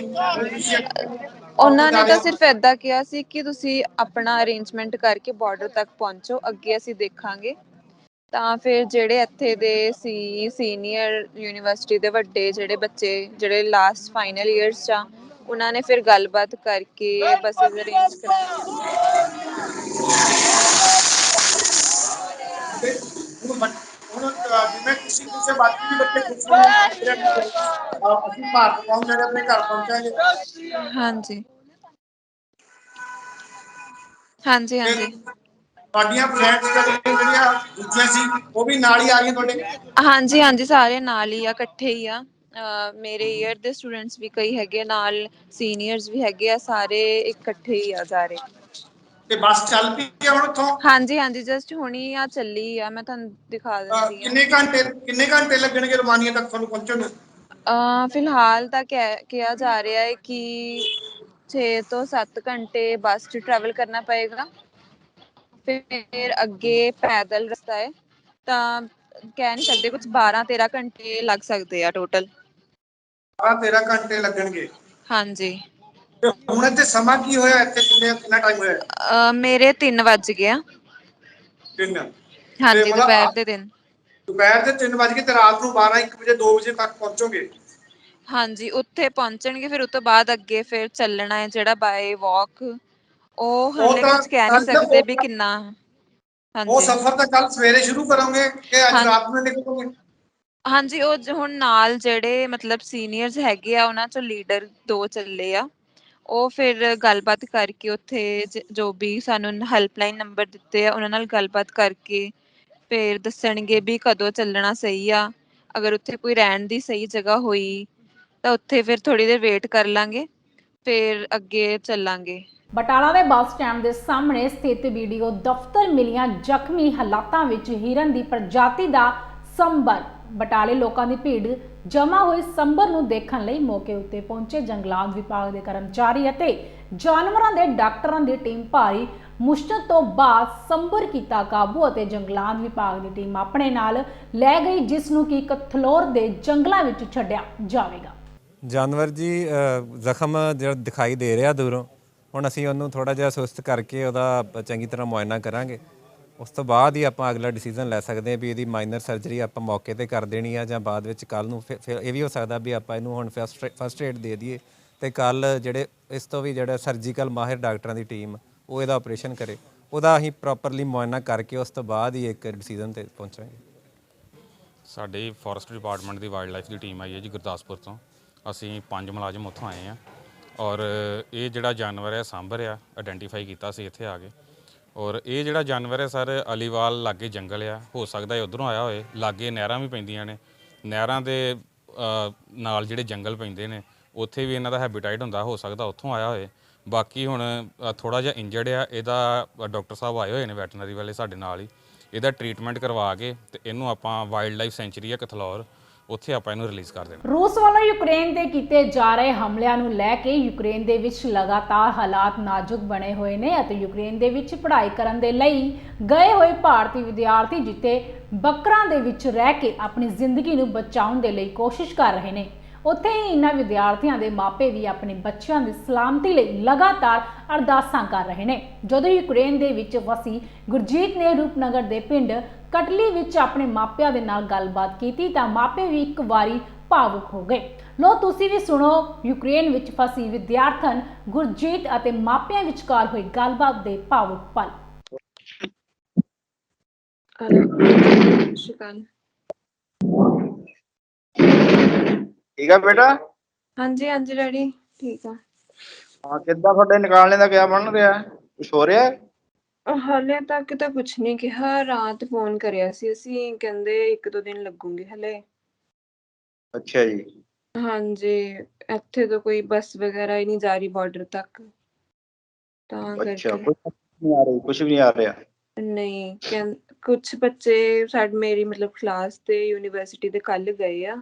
ਉਹਨਾਂ ਨੇ ਤਾਂ ਸਿਰਫ ਏਦਾਂ ਕਿਹਾ ਸੀ ਕਿ ਤੁਸੀਂ ਆਪਣਾ ਅਰੇਂਜਮੈਂਟ ਕਰਕੇ ਬਾਰਡਰ ਤੱਕ ਪਹੁੰਚੋ, ਅੱਗੇ ਅਸੀਂ ਦੇਖਾਂਗੇ। ਤਾਂ ਫਿਰ ਜਿਹੜੇ ਇੱਥੇ ਦੇ ਸੀਨੀਅਰ ਯੂਨੀਵਰਸਿਟੀ ਦੇ ਵੱਡੇ ਜਿਹੜੇ ਬੱਚੇ ਜਿਹੜੇ ਲਾਸਟ ਫਾਈਨਲ ਈਅਰਸ 'ਚ ਆ, ਉਹਨਾਂ ਨੇ ਫਿਰ ਗੱਲਬਾਤ ਕਰਕੇ ਬੱਸਿਸ ਅਰੇਂਜ ਕਰਾਈਆਂ। ਹੁਣ ਜਿਵੇਂ ਤੁਸੀਂ ਕਿਸੇ ਬਾਕੀ ਵੀ ਬੱਚੇ ਖੁਸ਼ ਹੋਣਗੇ ਅਸੀਂ ਭਾਰਤ ਪਹੁੰਚ ਜਾਗੇ, ਆਪਣੇ ਘਰ ਪਹੁੰਚਾਂਗੇ। ਹਾਂਜੀ ਹਾਂਜੀ ਹਾਂਜੀ। ਤੁਹਾਡੀਆਂ ਫਰੈਂਡਸ ਜਿਹੜੀਆਂ ਦੂਜੀਆਂ ਸੀ ਉਹ ਵੀ ਨਾਲ ਹੀ ਆ ਗਈਆਂ ਤੁਹਾਡੇ? ਹਾਂਜੀ ਹਾਂਜੀ, ਸਾਰੇ ਨਾਲ ਹੀ ਆ, ਇਕੱਠੇ ਹੀ ਆ। ਮੇਰੇ ਈਅਰ ਦੇ ਸਟੂਡੈਂਟਸ ਵੀ ਕਈ ਹੈਗੇ ਨਾਲ, ਸੀਨੀਅਰਸ ਵੀ ਹੈਗੇ ਆ, ਸਾਰੇ ਇਕੱਠੇ ਹੀ ਆ ਸਾਰੇ। ਤੇ ਬੱਸ ਚੱਲ ਪਈ ਹੈ ਹੁਣ ਉੱਥੋਂ? ਹਾਂਜੀ ਹਾਂਜੀ, ਜਸਟ ਹੁਣੀ ਆ ਚੱਲੀ ਆ, ਮੈਂ ਤੁਹਾਨੂੰ ਦਿਖਾ ਦਿੰਦੀ ਆ। ਕਿੰਨੇ ਘੰਟੇ ਲੱਗਣਗੇ ਰੋਮਾਨੀਆ ਤੱਕ ਤੁਹਾਨੂੰ ਪਹੁੰਚਣ ਨੂੰ? ਫਿਲਹਾਲ ਤਾਂ ਕਿਹਾ ਜਾ ਰਿਹਾ ਹੈ ਕਿ 6 ਤੋਂ 7 ਘੰਟੇ ਬੱਸ 'ਚ ਟਰੈਵਲ ਕਰਨਾ ਪਏਗਾ, ਫਿਰ ਅੱਗੇ ਪੈਦਲ ਰਸਤਾ ਹੈ, ਤਾਂ ਕਹਿ ਨਹੀਂ ਸਕਦੇ, ਕੁਝ 12-13 ਘੰਟੇ ਲੱਗ ਸਕਦੇ ਆ ਟੋਟਲ। 12-13 ਘੰਟੇ ਲੱਗਣਗੇ? ਹਾਂਜੀ। ਤੇ ਹੁਣ ਇੱਥੇ ਸਮਾਂ ਕੀ ਹੋਇਆ, ਇੱਥੇ ਕਿੰਨਾ ਟਾਈਮ ਹੋਇਆ? ਮੇਰੇ 3 ਵੱਜ ਗਿਆ। 3? ਤੇ ਹਾਂਜੀ, ਦੁਪਹਿਰ ਮਤਲਬ ਦੇ 3। ਦੁਪਹਿਰ ਦੇ 3 ਵਜ ਕੇ ਤੇ ਰਾਤ ਨੂੰ 12-1 ਵਜੇ 2 ਵਜੇ ਤੱਕ ਪਹੁੰਚੋਗੇ? ਹਾਂਜੀ, ਉੱਥੇ ਪਹੁੰਚਣਗੇ, ਫਿਰ ਉਸ ਤੋਂ ਬਾਅਦ ਅੱਗੇ ਫਿਰ ਚੱਲਣਾ ਹੈ ਜਿਹੜਾ ਬਾਏ ਵਾਕ, ਉਹ ਹਲੇ ਕੁਝ ਕਹਿ ਨਹੀਂ ਸਕਦੇ ਵੀ ਕਿੰਨਾ। ਉਹ ਹਾਂਜੀ ਸਫ਼ਰ ਤਾਂ ਕੱਲ ਸਵੇਰੇ ਸ਼ੁਰੂ ਕਰੋਗੇ ਕਿ ਅੱਜ ਰਾਤ ਨੂੰ ਨਿਕਲੋਗੇ? ਹਾਂਜੀ, ਉਹ ਹੁਣ ਨਾਲ ਜਿਹੜੇ ਮਤਲਬ ਸੀਨੀਅਰਸ ਹੈਗੇ ਆ, ਉਹਨਾਂ 'ਚੋਂ ਲੀਡਰ 2 ਚੱਲੇ ਆ, ਉਹ ਫਿਰ ਗੱਲਬਾਤ ਕਰਕੇ ਉੱਥੇ ਜੋ ਵੀ ਸਾਨੂੰ ਹੈਲਪਲਾਈਨ ਨੰਬਰ ਦਿੱਤੇ ਆ ਉਹਨਾਂ ਨਾਲ ਗੱਲਬਾਤ ਕਰਕੇ ਫਿਰ ਦੱਸਣਗੇ ਵੀ ਕਦੋਂ ਚੱਲਣਾ ਸਹੀ ਆ। ਅਗਰ ਉੱਥੇ ਕੋਈ ਰਹਿਣ ਦੀ ਸਹੀ ਜਗ੍ਹਾ ਹੋਈ ਤਾਂ ਉੱਥੇ ਫਿਰ ਥੋੜ੍ਹੀ ਦੇਰ ਵੇਟ ਕਰ ਲਾਂਗੇ, ਫਿਰ ਅੱਗੇ ਚੱਲਾਂਗੇ। ਬਟਾਲਾ ਦੇ ਬੱਸ ਸਟੈਂਡ ਦੇ ਸਾਹਮਣੇ ਸਥਿਤ ਵੀਡੀਓ ਦਫ਼ਤਰ ਮਿਲੀਆਂ ਜ਼ਖਮੀ ਹਾਲਾਤਾਂ ਵਿੱਚ ਹਿਰਨ ਦੀ ਪ੍ਰਜਾਤੀ ਦਾ ਸੰਭਰ। ਬਟਾਲੇ ਲੋਕਾਂ ਦੀ ਭੀੜ ਜਮ੍ਹਾਂ ਹੋਈ ਸੰਭਰ ਨੂੰ ਦੇਖਣ ਲਈ ਮੌਕੇ ਉੱਤੇ ਪਹੁੰਚੇ ਜੰਗਲਾਤ ਵਿਭਾਗ ਦੇ ਕਰਮਚਾਰੀ ਅਤੇ ਜਾਨਵਰਾਂ ਦੇ ਡਾਕਟਰਾਂ ਦੀ ਟੀਮ ਭਾਰੀ ਮੁਸ਼ਕਲ ਤੋਂ ਬਾਅਦ ਸੰਭਰ ਕੀਤਾ ਕਾਬੂ ਅਤੇ ਜੰਗਲਾਤ ਵਿਭਾਗ ਦੀ ਟੀਮ ਆਪਣੇ ਨਾਲ ਲੈ ਗਈ, ਜਿਸ ਨੂੰ ਕਿ ਕਥਲੋਰ ਦੇ ਜੰਗਲਾਂ ਵਿੱਚ ਛੱਡਿਆ ਜਾਵੇਗਾ। ਜਾਨਵਰ ਜੀ ਜ਼ਖਮ ਜਿਹੜਾ ਦਿਖਾਈ ਦੇ ਰਿਹਾ ਦੂਰੋਂ, ਹੁਣ ਅਸੀਂ ਉਹਨੂੰ ਥੋੜ੍ਹਾ ਜਿਹਾ ਸੁਸਤ ਕਰਕੇ ਉਹਦਾ ਚੰਗੀ ਤਰ੍ਹਾਂ ਮੁਆਇਨਾ ਕਰਾਂਗੇ, ਉਸ ਤੋਂ ਬਾਅਦ ਹੀ ਆਪਾਂ ਅਗਲਾ ਡਿਸੀਜਨ ਲੈ ਸਕਦੇ ਹਾਂ ਵੀ ਇਹਦੀ ਮਾਈਨਰ ਸਰਜਰੀ ਆਪਾਂ ਮੌਕੇ 'ਤੇ ਕਰ ਦੇਣੀ ਆ ਜਾਂ ਬਾਅਦ ਵਿੱਚ ਕੱਲ੍ਹ ਨੂੰ ਫਿਰ ਇਹ ਵੀ ਹੋ ਸਕਦਾ ਵੀ ਆਪਾਂ ਇਹਨੂੰ ਹੁਣ ਫਸਟ ਏਡ ਦੇ ਦਈਏ ਅਤੇ ਕੱਲ੍ਹ ਜਿਹੜੇ ਇਸ ਤੋਂ ਵੀ ਜਿਹੜਾ ਸਰਜੀਕਲ ਮਾਹਿਰ ਡਾਕਟਰਾਂ ਦੀ ਟੀਮ ਉਹ ਇਹਦਾ ਆਪਰੇਸ਼ਨ ਕਰੇ, ਉਹਦਾ ਅਸੀਂ ਪ੍ਰੋਪਰਲੀ ਮੁਆਇਨਾ ਕਰਕੇ ਉਸ ਤੋਂ ਬਾਅਦ ਹੀ ਇੱਕ ਡਿਸੀਜਨ 'ਤੇ ਪਹੁੰਚਾਂਗੇ। ਸਾਡੀ ਫੋਰੈਸਟ ਡਿਪਾਰਟਮੈਂਟ ਦੀ ਵਾਈਲਡ ਲਾਈਫ ਦੀ ਟੀਮ ਆਈ ਹੈ ਜੀ ਗੁਰਦਾਸਪੁਰ ਤੋਂ, ਅਸੀਂ 5 ਮੁਲਾਜ਼ਮ ਉੱਥੋਂ ਆਏ ਹਾਂ, ਔਰ ਇਹ ਜਿਹੜਾ ਜਾਨਵਰ ਹੈ ਸਾਂਭਰ ਆ, ਆਇਡੈਂਟੀਫਾਈ ਕੀਤਾ ਸੀ ਇੱਥੇ ਆ ਕੇ, ਔਰ ਇਹ ਜਿਹੜਾ ਜਾਨਵਰ ਹੈ ਸਰ ਅਲੀਵਾਲ ਲਾਗੇ ਜੰਗਲ ਆ, ਹੋ ਸਕਦਾ ਉੱਧਰੋਂ ਆਇਆ ਹੋਏ, ਲਾਗੇ ਨਹਿਰਾਂ ਵੀ ਪੈਂਦੀਆਂ ਨੇ, ਨਹਿਰਾਂ ਦੇ ਨਾਲ ਜਿਹੜੇ ਜੰਗਲ ਪੈਂਦੇ ਨੇ ਉੱਥੇ ਵੀ ਇਹਨਾਂ ਦਾ ਹੈਬੀਟਾਈਟ ਹੁੰਦਾ, ਹੋ ਸਕਦਾ ਉੱਥੋਂ ਆਇਆ ਹੋਏ। ਬਾਕੀ ਹੁਣ ਥੋੜ੍ਹਾ ਜਿਹਾ ਇੰਜਰਡ ਆ, ਇਹਦਾ ਡਾਕਟਰ ਸਾਹਿਬ ਆਏ ਹੋਏ ਨੇ ਵੈਟਰਨਰੀ ਵਾਲੇ ਸਾਡੇ ਨਾਲ ਹੀ, ਇਹਦਾ ਟਰੀਟਮੈਂਟ ਕਰਵਾ ਕੇ ਤੇ ਇਹਨੂੰ ਆਪਾਂ ਵਾਈਲਡ ਲਾਈਫ ਸੈਂਚੁਰੀ ਆ ਕਥਲੌਰ, ਉੱਥੇ ਆਪਾਂ ਇਹਨੂੰ ਰਿਲੀਜ਼ ਕਰ ਦੇਣਾ। ਰੂਸ ਵੱਲੋਂ ਯੂਕਰੇਨ ਤੇ ਕੀਤੇ ਜਾ ਰਹੇ ਹਮਲਿਆਂ ਨੂੰ ਲੈ ਕੇ ਯੂਕਰੇਨ ਦੇ ਵਿੱਚ ਲਗਾਤਾਰ ਹਾਲਾਤ ਨਾਜ਼ੁਕ ਬਣੇ ਹੋਏ ਨੇ ਅਤੇ ਯੂਕਰੇਨ ਦੇ ਵਿੱਚ ਪੜ੍ਹਾਈ ਕਰਨ ਦੇ ਲਈ ਗਏ ਹੋਏ ਭਾਰਤੀ ਵਿਦਿਆਰਥੀ ਜਿੱਥੇ ਬੱਕਰਾਂ ਦੇ ਵਿੱਚ ਰਹਿ ਕੇ ਆਪਣੀ ਜ਼ਿੰਦਗੀ ਨੂੰ ਬਚਾਉਣ ਦੇ ਲਈ ਕੋਸ਼ਿਸ਼ ਕਰ ਰਹੇ ਨੇ, ਉੱਥੇ ਹੀ ਇਹਨਾਂ ਵਿਦਿਆਰਥੀਆਂ ਦੇ ਮਾਪੇ ਵੀ ਆਪਣੇ ਬੱਚਿਆਂ ਦੀ ਸਲਾਮਤੀ ਲਈ ਲਗਾਤਾਰ ਅਰਦਾਸਾਂ ਕਰ ਰਹੇ ਨੇ। ਜਦੋਂ ਯੂਕਰੇਨ ਦੇ ਵਿੱਚ ਵਸੀ ਗੁਰਜੀਤ ਨੇ ਰੂਪਨਗਰ ਦੇ ਪਿੰਡ ਕਟਲੀ ਵਿੱਚ ਆਪਣੇ ਮਾਪਿਆਂ ਦੇ ਨਾਲ ਗੱਲਬਾਤ ਕੀਤੀ ਤਾਂ ਮਾਪੇ ਵੀ ਇੱਕ ਵਾਰੀ ਭਾਵੁਕ ਹੋ ਗਏ। ਲੋ ਤੁਸੀਂ ਵੀ ਸੁਣੋ ਯੂਕਰੇਨ ਵਿੱਚ ਫਸੀ ਵਿਦਿਆਰਥਣ ਗੁਰਜੀਤ ਅਤੇ ਮਾਪਿਆਂ ਵਿਚਕਾਰ ਹੋਈ ਗੱਲਬਾਤ ਦੇ ਭਾਵੁਕ ਪਲ। ਠੀਕ ਆ ਬੇਟਾ? ਹਾਂਜੀ ਹਾਂਜੀ ਡੈਡੀ, ਠੀਕ ਆ। ਹਾਂ, ਕਿੱਦਾਂ ਤੁਹਾਡੇ ਨਿਕਾਲਣੇ ਦਾ ਕਿਆ ਬਣ ਰਿਹਾ, ਕੁਛ ਹੋ ਰਿਹਾ? ਹਾਲੇ ਤੱਕ ਤਾਂ ਕੁਛ ਨਹੀਂ ਕਿਹਾ। ਰਾਤ ਫੋਨ ਕਰਿਆ ਸੀ ਅਸੀਂ, ਕਹਿੰਦੇ 1-2 ਦਿਨ ਲੱਗੂਗੇ ਹਲੇ। ਅੱਛਾ ਜੀ। ਹਾਂਜੀ, ਇੱਥੇ ਤਾਂ ਕੋਈ ਬੱਸ ਵਗੈਰਾ ਹੀ ਨਹੀਂ ਜਾ ਰਹੀ ਬਾਰਡਰ ਤੱਕ, ਤਾਂ ਅੱਛਾ, ਕਰਕੇ। ਕੁਛ ਨਹੀਂ ਆ ਰਹੀ, ਕੁਛ ਵੀ ਨਹੀਂ ਆ ਰਿਹਾ। ਨਹੀਂ ਕੁਛ ਬੱਚੇ ਮੇਰੀ ਮਤਲਬ ਕਲਾਸ ਤੇ ਯੂਨੀਵਰਸਿਟੀ ਦੇ ਕੱਲ ਗਏ ਆ।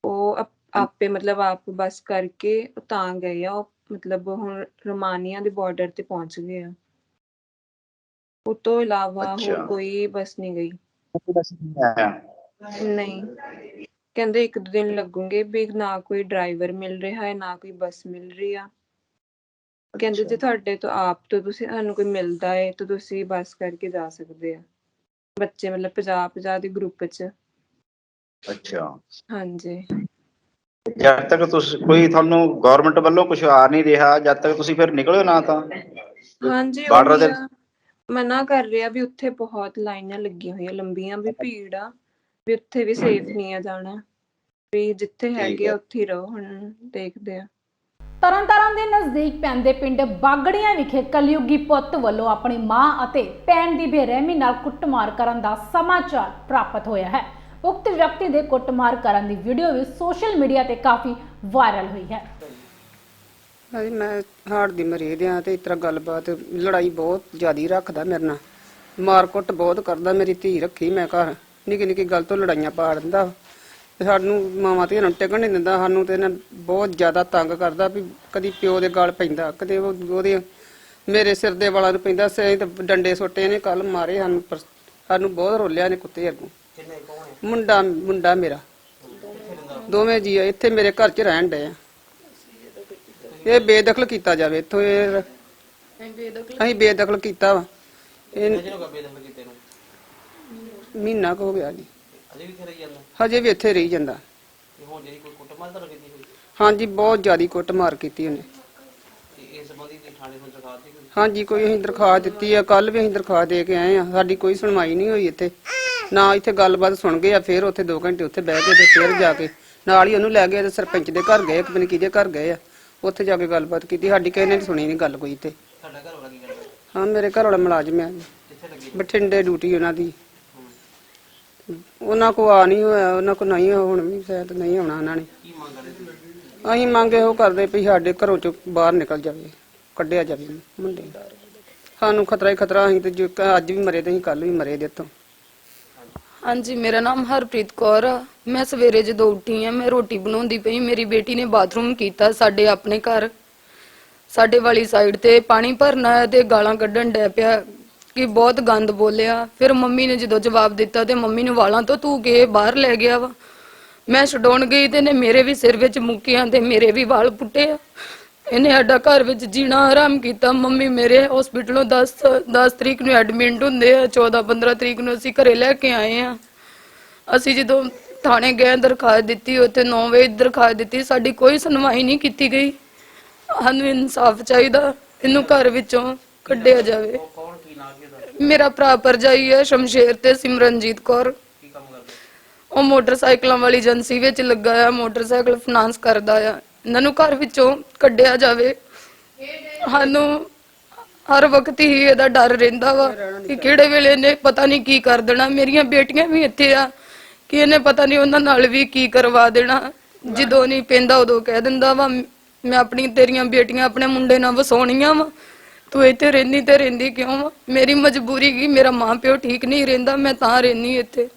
ਉਹ ਆਪੇ ਮਤਲਬ ਆਪ ਬੱਸ ਕਰਕੇ ਤਾਂ ਗਏ ਆ। ਉਹ ਮਤਲਬ ਹੁਣ ਰੋਮਾਨੀਆ ਦੇ ਬਾਰਡਰ ਤੇ ਪਹੁੰਚ ਗਏ ਆ। ਉਹ ਤੋਂ ਇਲਾਵਾ ਹੋਰ ਅੱਛਾ, ਕੋਈ ਬੱਸ ਨਹੀਂ ਗਈ। ਕੁਛ ਨਹੀਂ ਆਇਆ। ਨਹੀਂ, ਕਹਿੰਦੇ 1-2 ਦਿਨ ਲੱਗੂਗੇ ਵੀ ਨਾ ਕੋਈ ਡਰਾਈਵਰ ਮਿਲ ਰਿਹਾ ਹੈ, ਨਾ ਕੋਈ ਬੱਸ ਮਿਲ ਰਹੀ ਆ। ਕਹਿੰਦੇ ਅੱਛਾ, ਜੇ ਤੁਹਾਡੇ ਤੋਂ ਆਪ ਤੋਂ ਤੁਹਾਨੂੰ ਕੋਈ ਮਿਲਦਾ ਹੈ ਤਾਂ ਤੁਸੀਂ ਬੱਸ ਕਰਕੇ ਜਾ ਸਕਦੇ ਆ। ਬੱਚੇ ਮਤਲਬ 50-50 ਦੇ ਗਰੁੱਪ 'ਚ। ਅੱਛਾ। ਹਾਂਜੀ। ਜਦ ਤੱਕ ਤੁਸੀਂ ਕੋਈ ਤੁਹਾਨੂੰ ਗਵਰਨਮੈਂਟ ਵੱਲੋਂ ਕੁਛ ਆ ਨਹੀਂ ਰਿਹਾ, ਜਦ ਤੱਕ ਤੁਸੀਂ ਫਿਰ ਨਿਕਲਿਓ ਨਾ ਤਾਂ ਹਾਂਜੀ, ਬਾਰਡਰ ਉਹੀ ਦੇ। ਆ। ਮਨਾ ਕਰ ਰਿਹਾ ਵੀ ਉੱਥੇ ਬਹੁਤ ਲਾਈਨਾਂ ਲੱਗੀਆਂ ਹੋਈਆਂ ਲੰਬੀਆਂ, ਵੀ ਭੀੜ ਆ, ਵੀ ਉੱਥੇ ਵੀ ਸੇਫ ਨਹੀਂ ਆ ਜਾਣਾ, ਵੀ ਜਿੱਥੇ ਠੀਕ ਹੈਗੇ ਆ ਹੈ। ਉੱਥੇ ਹੀ ਰਹੋ। ਹੁਣ ਦੇਖਦੇ ਆ। ਤਰਨਤਾਰਨ ਦੇ ਨਜ਼ਦੀਕ ਪੈਂਦੇ ਪਿੰਡ ਬਾਗੜੀਆਂ ਵਿਖੇ ਕਲਯੁਗੀ ਪੁੱਤ ਵੱਲੋਂ ਆਪਣੀ ਮਾਂ ਅਤੇ ਭੈਣ ਦੀ ਬੇਰਹਿਮੀ ਨਾਲ ਕੁੱਟਮਾਰ ਕਰਨ ਦਾ ਸਮਾਚਾਰ ਪ੍ਰਾਪਤ ਹੋਇਆ ਹੈ। ਉਕਤ ਵਿਅਕਤੀ ਦੇ ਕੁੱਟਮਾਰ ਕਰਨ ਦੀ ਵੀਡੀਓ ਵੀ ਸੋਸ਼ਲ ਮੀਡੀਆ ਤੇ ਕਾਫੀ ਵਾਇਰਲ ਹੋਈ ਹੈ। ਭਾਜੀ ਮੈਂ ਹਾਰਟ ਦੀ ਮਰੀਜ਼ ਆ ਤੇ ਇਸ ਤਰ੍ਹਾਂ ਗੱਲਬਾਤ ਲੜਾਈ ਬਹੁਤ ਜ਼ਿਆਦੀ ਰੱਖਦਾ ਮੇਰੇ ਨਾਲ, ਮਾਰ ਕੁੱਟ ਬਹੁਤ ਕਰਦਾ। ਮੇਰੀ ਧੀ ਰੱਖੀ ਮੈਂ ਘਰ, ਨਿੱਕੀ ਨਿੱਕੀ ਗੱਲ ਤੋਂ ਲੜਾਈਆਂ ਪਾ ਦਿੰਦਾ ਤੇ ਸਾਨੂੰ ਮਾਵਾਂ ਧੀਆਂ ਨੂੰ ਟਿਕਣ ਨਹੀਂ ਦਿੰਦਾ। ਸਾਨੂੰ ਤੇ ਇਹਨਾਂ ਬਹੁਤ ਜ਼ਿਆਦਾ ਤੰਗ ਕਰਦਾ ਵੀ ਕਦੀ ਪਿਓ ਦੇ ਗਲ ਪੈਂਦਾ, ਕਦੇ ਉਹਦੇ ਮੇਰੇ ਸਿਰ ਦੇ ਵਾਲਾਂ ਨੂੰ ਪੈਂਦਾ। ਸੇ ਤੇ ਡੰਡੇ ਸੁੱਟੇ ਨੇ, ਕੱਲ ਮਾਰੇ ਸਾਨੂੰ, ਸਾਨੂੰ ਬਹੁਤ ਰੋਲਿਆ ਨੇ ਕੁੱਤੇ ਅੱਗੋਂ। ਮੁੰਡਾ ਮੇਰਾ, ਦੋਵੇਂ ਜੀ ਇੱਥੇ ਮੇਰੇ ਘਰ 'ਚ ਰਹਿਣ ਡਏ ਆ। ਇਹ ਬੇਦਖਲ ਕੀਤਾ ਜਾਵੇ ਇੱਥੋਂ। ਇਹ ਅਸੀਂ ਬੇਦਖਲ ਕੀਤਾ ਵਾ। ਮਹੀਨਾ ਕੁ ਹੋ ਗਿਆ ਜੀ, ਹਜੇ ਵੀ ਇੱਥੇ ਰਹੀ ਜਾਂਦਾ। ਹਾਂਜੀ, ਬਹੁਤ ਜ਼ਿਆਦੀ ਕੁੱਟਮਾਰ ਕੀਤੀ ਉਹਨੇ। ਹਾਂਜੀ, ਕੋਈ ਅਸੀਂ ਦਰਖਾਸਤ ਦਿੱਤੀ ਆ, ਕੱਲ ਵੀ ਅਸੀਂ ਦਰਖਾਸਤ ਦੇ ਕੇ ਆਏ ਆ। ਸਾਡੀ ਕੋਈ ਸੁਣਵਾਈ ਨਹੀਂ ਹੋਈ ਇੱਥੇ, ਨਾ ਇੱਥੇ ਗੱਲਬਾਤ ਸੁਣ ਗਏ ਆ। ਫਿਰ ਉੱਥੇ 2 ਘੰਟੇ ਉੱਥੇ ਬਹਿ ਕੇ ਤੇ ਫਿਰ ਜਾ ਕੇ ਨਾਲ ਹੀ ਉਹਨੂੰ ਲੈ ਗਏ ਤੇ ਸਰਪੰਚ ਦੇ ਘਰ ਗਏ, ਪਤਾ ਨੀ ਕਿਹਦੇ ਘਰ ਗਏ ਆ। ਉੱਥੇ ਜਾ ਕੇ ਗੱਲਬਾਤ ਕੀਤੀ, ਸਾਡੀ ਕਿਸੇ ਨੇ ਸੁਣੀ ਨਹੀਂ ਗੱਲ ਕੋਈ ਇੱਥੇ। ਹਾਂ, ਮੇਰੇ ਘਰ ਵਾਲਾ ਮੁਲਾਜ਼ਮ ਆ, ਬਠਿੰਡੇ ਡਿਊਟੀ ਉਹਨਾਂ ਦੀ। ਉਹਨਾਂ ਕੋ ਆ ਨਹੀਂ ਹੋਇਆ, ਉਹਨਾਂ ਕੋ ਨਹੀਂ, ਹੁਣ ਵੀ ਸ਼ਾਇਦ ਨਹੀਂ ਆਉਣਾ ਉਹਨਾਂ ਨੇ। ਅਸੀਂ ਮੰਗ ਇਹੋ ਕਰਦੇ ਵੀ ਸਾਡੇ ਘਰੋਂ ਚੋਂ ਬਾਹਰ ਨਿਕਲ ਜਾਵੇ, ਕੱਢਿਆ ਜਾਵੇ ਮੁੰਡੇ। ਸਾਨੂੰ ਖਤਰਾ ਹੀ ਖਤਰਾ। ਅਸੀਂ ਤੇ ਅੱਜ ਵੀ ਮਰੇ ਤੇ ਅਸੀਂ ਕੱਲ ਵੀ ਮਰੇ ਦੇ ਤੋਂ। ਹਾਂਜੀ, ਮੇਰਾ ਨਾਮ ਹਰਪ੍ਰੀਤ ਕੌਰ ਆ। ਮੈਂ ਸਵੇਰੇ ਜਦੋਂ ਉੱਠੀ ਆ, ਮੈਂ ਰੋਟੀ ਬਣਾਉਂਦੀ ਪਈ, ਮੇਰੀ ਬੇਟੀ ਨੇ ਬਾਥਰੂਮ ਕੀਤਾ ਸਾਡੇ ਆਪਣੇ ਘਰ, ਸਾਡੇ ਵਾਲੀ ਸਾਈਡ ਤੇ ਪਾਣੀ ਭਰਨਾ ਹੈ ਤੇ ਗਾਲਾਂ ਕੱਢਣ ਡੈ ਪਿਆ ਕਿ ਬਹੁਤ ਗੰਦ ਬੋਲਿਆ। ਫਿਰ ਮੰਮੀ ਨੇ ਜਦੋਂ ਜਵਾਬ ਦਿੱਤਾ ਤੇ ਮੰਮੀ ਨੂੰ ਵਾਲਾਂ ਤੋਂ ਧੂ ਕੇ ਬਾਹਰ ਲੈ ਗਿਆ ਵਾ। ਮੈਂ ਛਡਾਉਣ ਗਈ ਤੇ ਨੇ ਮੇਰੇ ਵੀ ਸਿਰ ਵਿੱਚ ਮੁੱਕੀਆਂ ਤੇ ਮੇਰੇ ਵੀ ਵਾਲ ਪੁੱਟੇ ਆ। ਇਹਨੇ ਸਾਡਾ ਘਰ ਵਿੱਚ ਜੀਣਾ ਹਰਾਮ ਕੀਤਾ। ਮੰਮੀ ਮੇਰੇ ਹਸਪੀਟਲੋਂ 10 ਤਰੀਕ ਨੂੰ ਐਡਮਿਟ ਹੁੰਦੇ ਆ, 14-15 ਤਰੀਕ ਨੂੰ ਅਸੀਂ ਘਰੇ ਲੈ ਕੇ ਆਏ ਆ। ਅਸੀਂ ਜਦੋਂ ਥਾਣੇ ਗਏ, ਦਰਖਾਸਤ ਦਿੱਤੀ, ਉੱਥੇ 9 ਵਜੇ ਦਰਖਾਸਤ ਦਿੱਤੀ, ਸਾਡੀ ਕੋਈ ਸੁਣਵਾਈ ਨਹੀਂ ਕੀਤੀ ਗਈ। ਸਾਨੂੰ ਇਨਸਾਫ ਚਾਹੀਦਾ, ਇਹਨੂੰ ਘਰ ਵਿੱਚੋਂ ਕੱਢਿਆ ਜਾਵੇ। ਮੇਰਾ ਭਰਾ ਭਰਜਾਈ ਹੈ ਸ਼ਮਸ਼ੇਰ ਤੇ ਸਿਮਰਨਜੀਤ ਕੌਰ। ਉਹ ਮੋਟਰਸਾਈਕਲਾਂ ਵਾਲੀ ਏਜੰਸੀ ਵਿੱਚ ਲੱਗਾ ਆ, ਮੋਟਰਸਾਈਕਲ ਫਾਈਨਾਂਸ ਕਰਦਾ ਆ। ਇਹਨਾਂ ਨੂੰ ਘਰ ਵਿੱਚੋਂ ਕੱਢਿਆ ਜਾਵੇ। ਸਾਨੂੰ ਹਰ ਵਕਤ ਹੀ ਇਹਦਾ ਡਰ ਰਹਿੰਦਾ ਵਾ ਕਿ ਕਿਹੜੇ ਵੇਲੇ ਇਹਨੇ ਪਤਾ ਨਹੀਂ ਕੀ ਕਰ ਦੇਣਾ। ਮੇਰੀਆਂ ਬੇਟੀਆਂ ਵੀ ਇੱਥੇ ਆ ਕਿ ਇਹਨੇ ਪਤਾ ਨਹੀਂ ਉਹਨਾਂ ਨਾਲ ਵੀ ਕੀ ਕਰਵਾ ਦੇਣਾ। ਜਦੋਂ ਨਹੀਂ ਪੈਂਦਾ ਉਦੋਂ ਕਹਿ ਦਿੰਦਾ ਵਾ ਮੈਂ ਤੇਰੀਆਂ ਬੇਟੀਆਂ ਆਪਣੇ ਮੁੰਡੇ ਨਾਲ ਵਸਾਉਣੀਆਂ ਵਾ, ਤੂੰ ਇੱਥੇ ਰਹਿੰਦੀ ਤੇ ਰਹਿੰਦੀ ਕਿਉਂ ਵਾ? ਮੇਰੀ ਮਜਬੂਰੀ ਕੀ, ਮੇਰਾ ਮਾਂ ਪਿਓ ਠੀਕ ਨਹੀਂ ਰਹਿੰਦਾ, ਮੈਂ ਤਾਂ ਰਹਿੰਦੀ ਇੱਥੇ।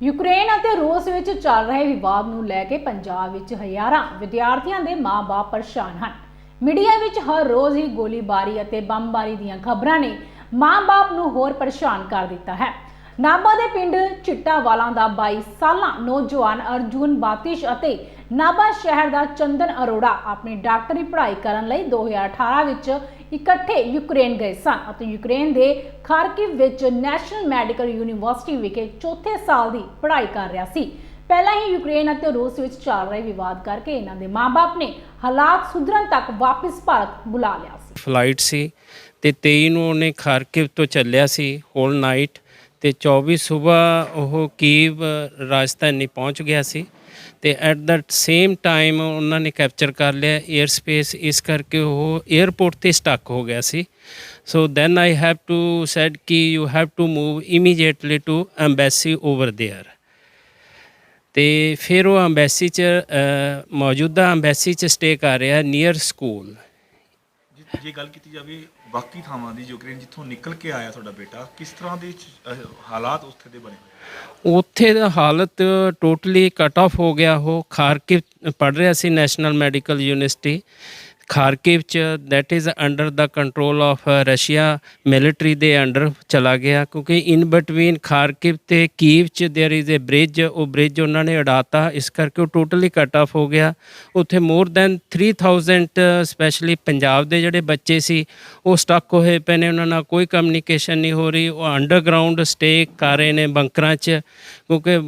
ਯੂਕਰੇਨ ਅਤੇ ਰੂਸ ਵਿੱਚ ਚੱਲ ਰਹੇ ਵਿਵਾਦ ਨੂੰ ਲੈ ਕੇ ਪੰਜਾਬ ਵਿੱਚ ਹਜ਼ਾਰਾਂ ਵਿਦਿਆਰਥੀਆਂ ਦੇ ਮਾਂ-ਬਾਪ ਪਰੇਸ਼ਾਨ ਹਨ। ਮੀਡੀਆ ਵਿੱਚ ਹਰ ਰੋਜ਼ ਹੀ ਗੋਲੀਬਾਰੀ ਅਤੇ ਬੰਬਾਰੀ ਦੀਆਂ ਖਬਰਾਂ ਨੇ ਮਾਂ-ਬਾਪ ਨੂੰ ਹੋਰ ਪਰੇਸ਼ਾਨ ਕਰ ਦਿੱਤਾ ਹੈ। ਨਾਭਾ ਦੇ ਪਿੰਡ ਚਿੱਟਾਵਾਲਾਂ ਦਾ 22 ਸਾਲਾ ਨੌਜਵਾਨ ਅਰਜੁਨ ਬਾਤਿਸ਼ ਅਤੇ ਨਾਭਾ ਸ਼ਹਿਰ ਦਾ ਚੰਦਨ ਅਰੋੜਾ ਆਪਣੀ ਡਾਕਟਰੀ ਪੜ੍ਹਾਈ ਕਰਨ ਲਈ 2018 ਵਿੱਚ ਇਕੱਠੇ ਯੂਕਰੇਨ ਗਏ ਸਨ ਅਤੇ ਯੂਕਰੇਨ ਦੇ ਖਾਰਕਿਵ ਵਿੱਚ ਨੈਸ਼ਨਲ ਮੈਡੀਕਲ ਯੂਨੀਵਰਸਿਟੀ ਵਿਖੇ ਚੌਥੇ ਸਾਲ ਦੀ ਪੜ੍ਹਾਈ ਕਰ ਰਿਹਾ ਸੀ। ਪਹਿਲਾਂ ਹੀ ਯੂਕਰੇਨ ਅਤੇ ਰੂਸ ਵਿੱਚ ਚੱਲ ਰਹੇ ਵਿਵਾਦ ਕਰਕੇ ਇਹਨਾਂ ਦੇ ਮਾਂ-ਬਾਪ ਨੇ ਹਾਲਾਤ ਸੁਧਰਨ ਤੱਕ ਵਾਪਸ ਭਾਰਤ ਬੁਲਾ ਲਿਆ ਸੀ। ਫਲਾਈਟ ਸੀ ਤੇ 23 ਨੂੰ ਉਹਨੇ ਖਾਰਕਿਵ ਤੋਂ ਚੱਲਿਆ ਸੀ ਹੋਲ ਨਾਈਟ ਤੇ 24 ਸਵੇਰ ਉਹ ਕੀਵ ਰਾਜਧਾਨੀ ਪਹੁੰਚ ਗਿਆ ਸੀ ਤੇ ਐਟ ਦੈਟ ਸੇਮ ਟਾਈਮ ਉਹਨਾਂ ਨੇ ਕੈਪਚਰ ਕਰ ਲਿਆ 에ਅਰ ਸਪੇਸ, ਇਸ ਕਰਕੇ ਉਹ 에ਅਰਪੋਰਟ ਤੇ ਸਟਕ ਹੋ ਗਿਆ ਸੀ। So then I have to said ਕਿ you have to move immediately to embassy over there. ਤੇ ਫਿਰ ਉਹ ਐਮਬੈਸੀ 'ਚ ਮੌਜੂਦਾ ਐਮਬੈਸੀ 'ਚ ਸਟੇ ਕਰ ਰਿਹਾ ਨੀਅਰ ਸਕੂਲ। ਜੇ ਗੱਲ ਕੀਤੀ ਜਾਵੇ ਬਾਕੀ ਥਾਵਾਂ ਦੀ, ਯੂਕਰੇਨ ਜਿੱਥੋਂ ਨਿਕਲ ਕੇ ਆਇਆ ਤੁਹਾਡਾ ਬੇਟਾ, ਕਿਸ ਤਰ੍ਹਾਂ ਦੇ ਹਾਲਾਤ ਉੱਥੇ ਦੇ ਬਣੇ ਹੋਏ? ਉੱਥੇ ਦਾ ਹਾਲਤ ਟੋਟਲੀ ਕੱਟ ਆਫ ਹੋ ਗਿਆ। ਉਹ ਖਾਰਕਿਵ ਪੜ੍ਹ ਰਿਹਾ ਸੀ, ਨੈਸ਼ਨਲ ਮੈਡੀਕਲ ਯੂਨੀਵਰਸਿਟੀ ਖਾਰਕਿਵ 'ਚ, that is under the control of Russia military ਦੇ ਅੰਡਰ ਚਲਾ ਗਿਆ, ਕਿਉਂਕਿ ਇਨ ਬਿਟਵੀਨ ਖਾਰਕਿਵ ਤੇ ਕੀਵ 'ਚ ਦੇਅਰ ਇਜ਼ ਏ ਬ੍ਰਿਜ, ਉਹ ਬ੍ਰਿਜ ਉਹਨਾਂ ਨੇ ਉਡਾਤਾ, ਇਸ ਕਰਕੇ ਉਹ ਟੋਟਲੀ ਕੱਟ ਆਫ ਹੋ ਗਿਆ। ਉੱਥੇ ਮੋਰ ਦੈਨ 3000 ਸਪੈਸ਼ਲੀ ਪੰਜਾਬ ਦੇ ਜਿਹੜੇ ਬੱਚੇ ਸੀ ਉਹ ਸਟਕ ਹੋਏ ਪਏ ਨੇ, ਉਹਨਾਂ ਨਾਲ ਕੋਈ ਕਮਿਊਨੀਕੇਸ਼ਨ ਨਹੀਂ ਹੋ ਰਹੀ। ਉਹ ਅੰਡਰਗਰਾਊਂਡ ਸਟੇ ਕਰ ਰਹੇ ਨੇ ਬੰਕਰਾਂ 'ਚ, ਕਿਉਂਕਿ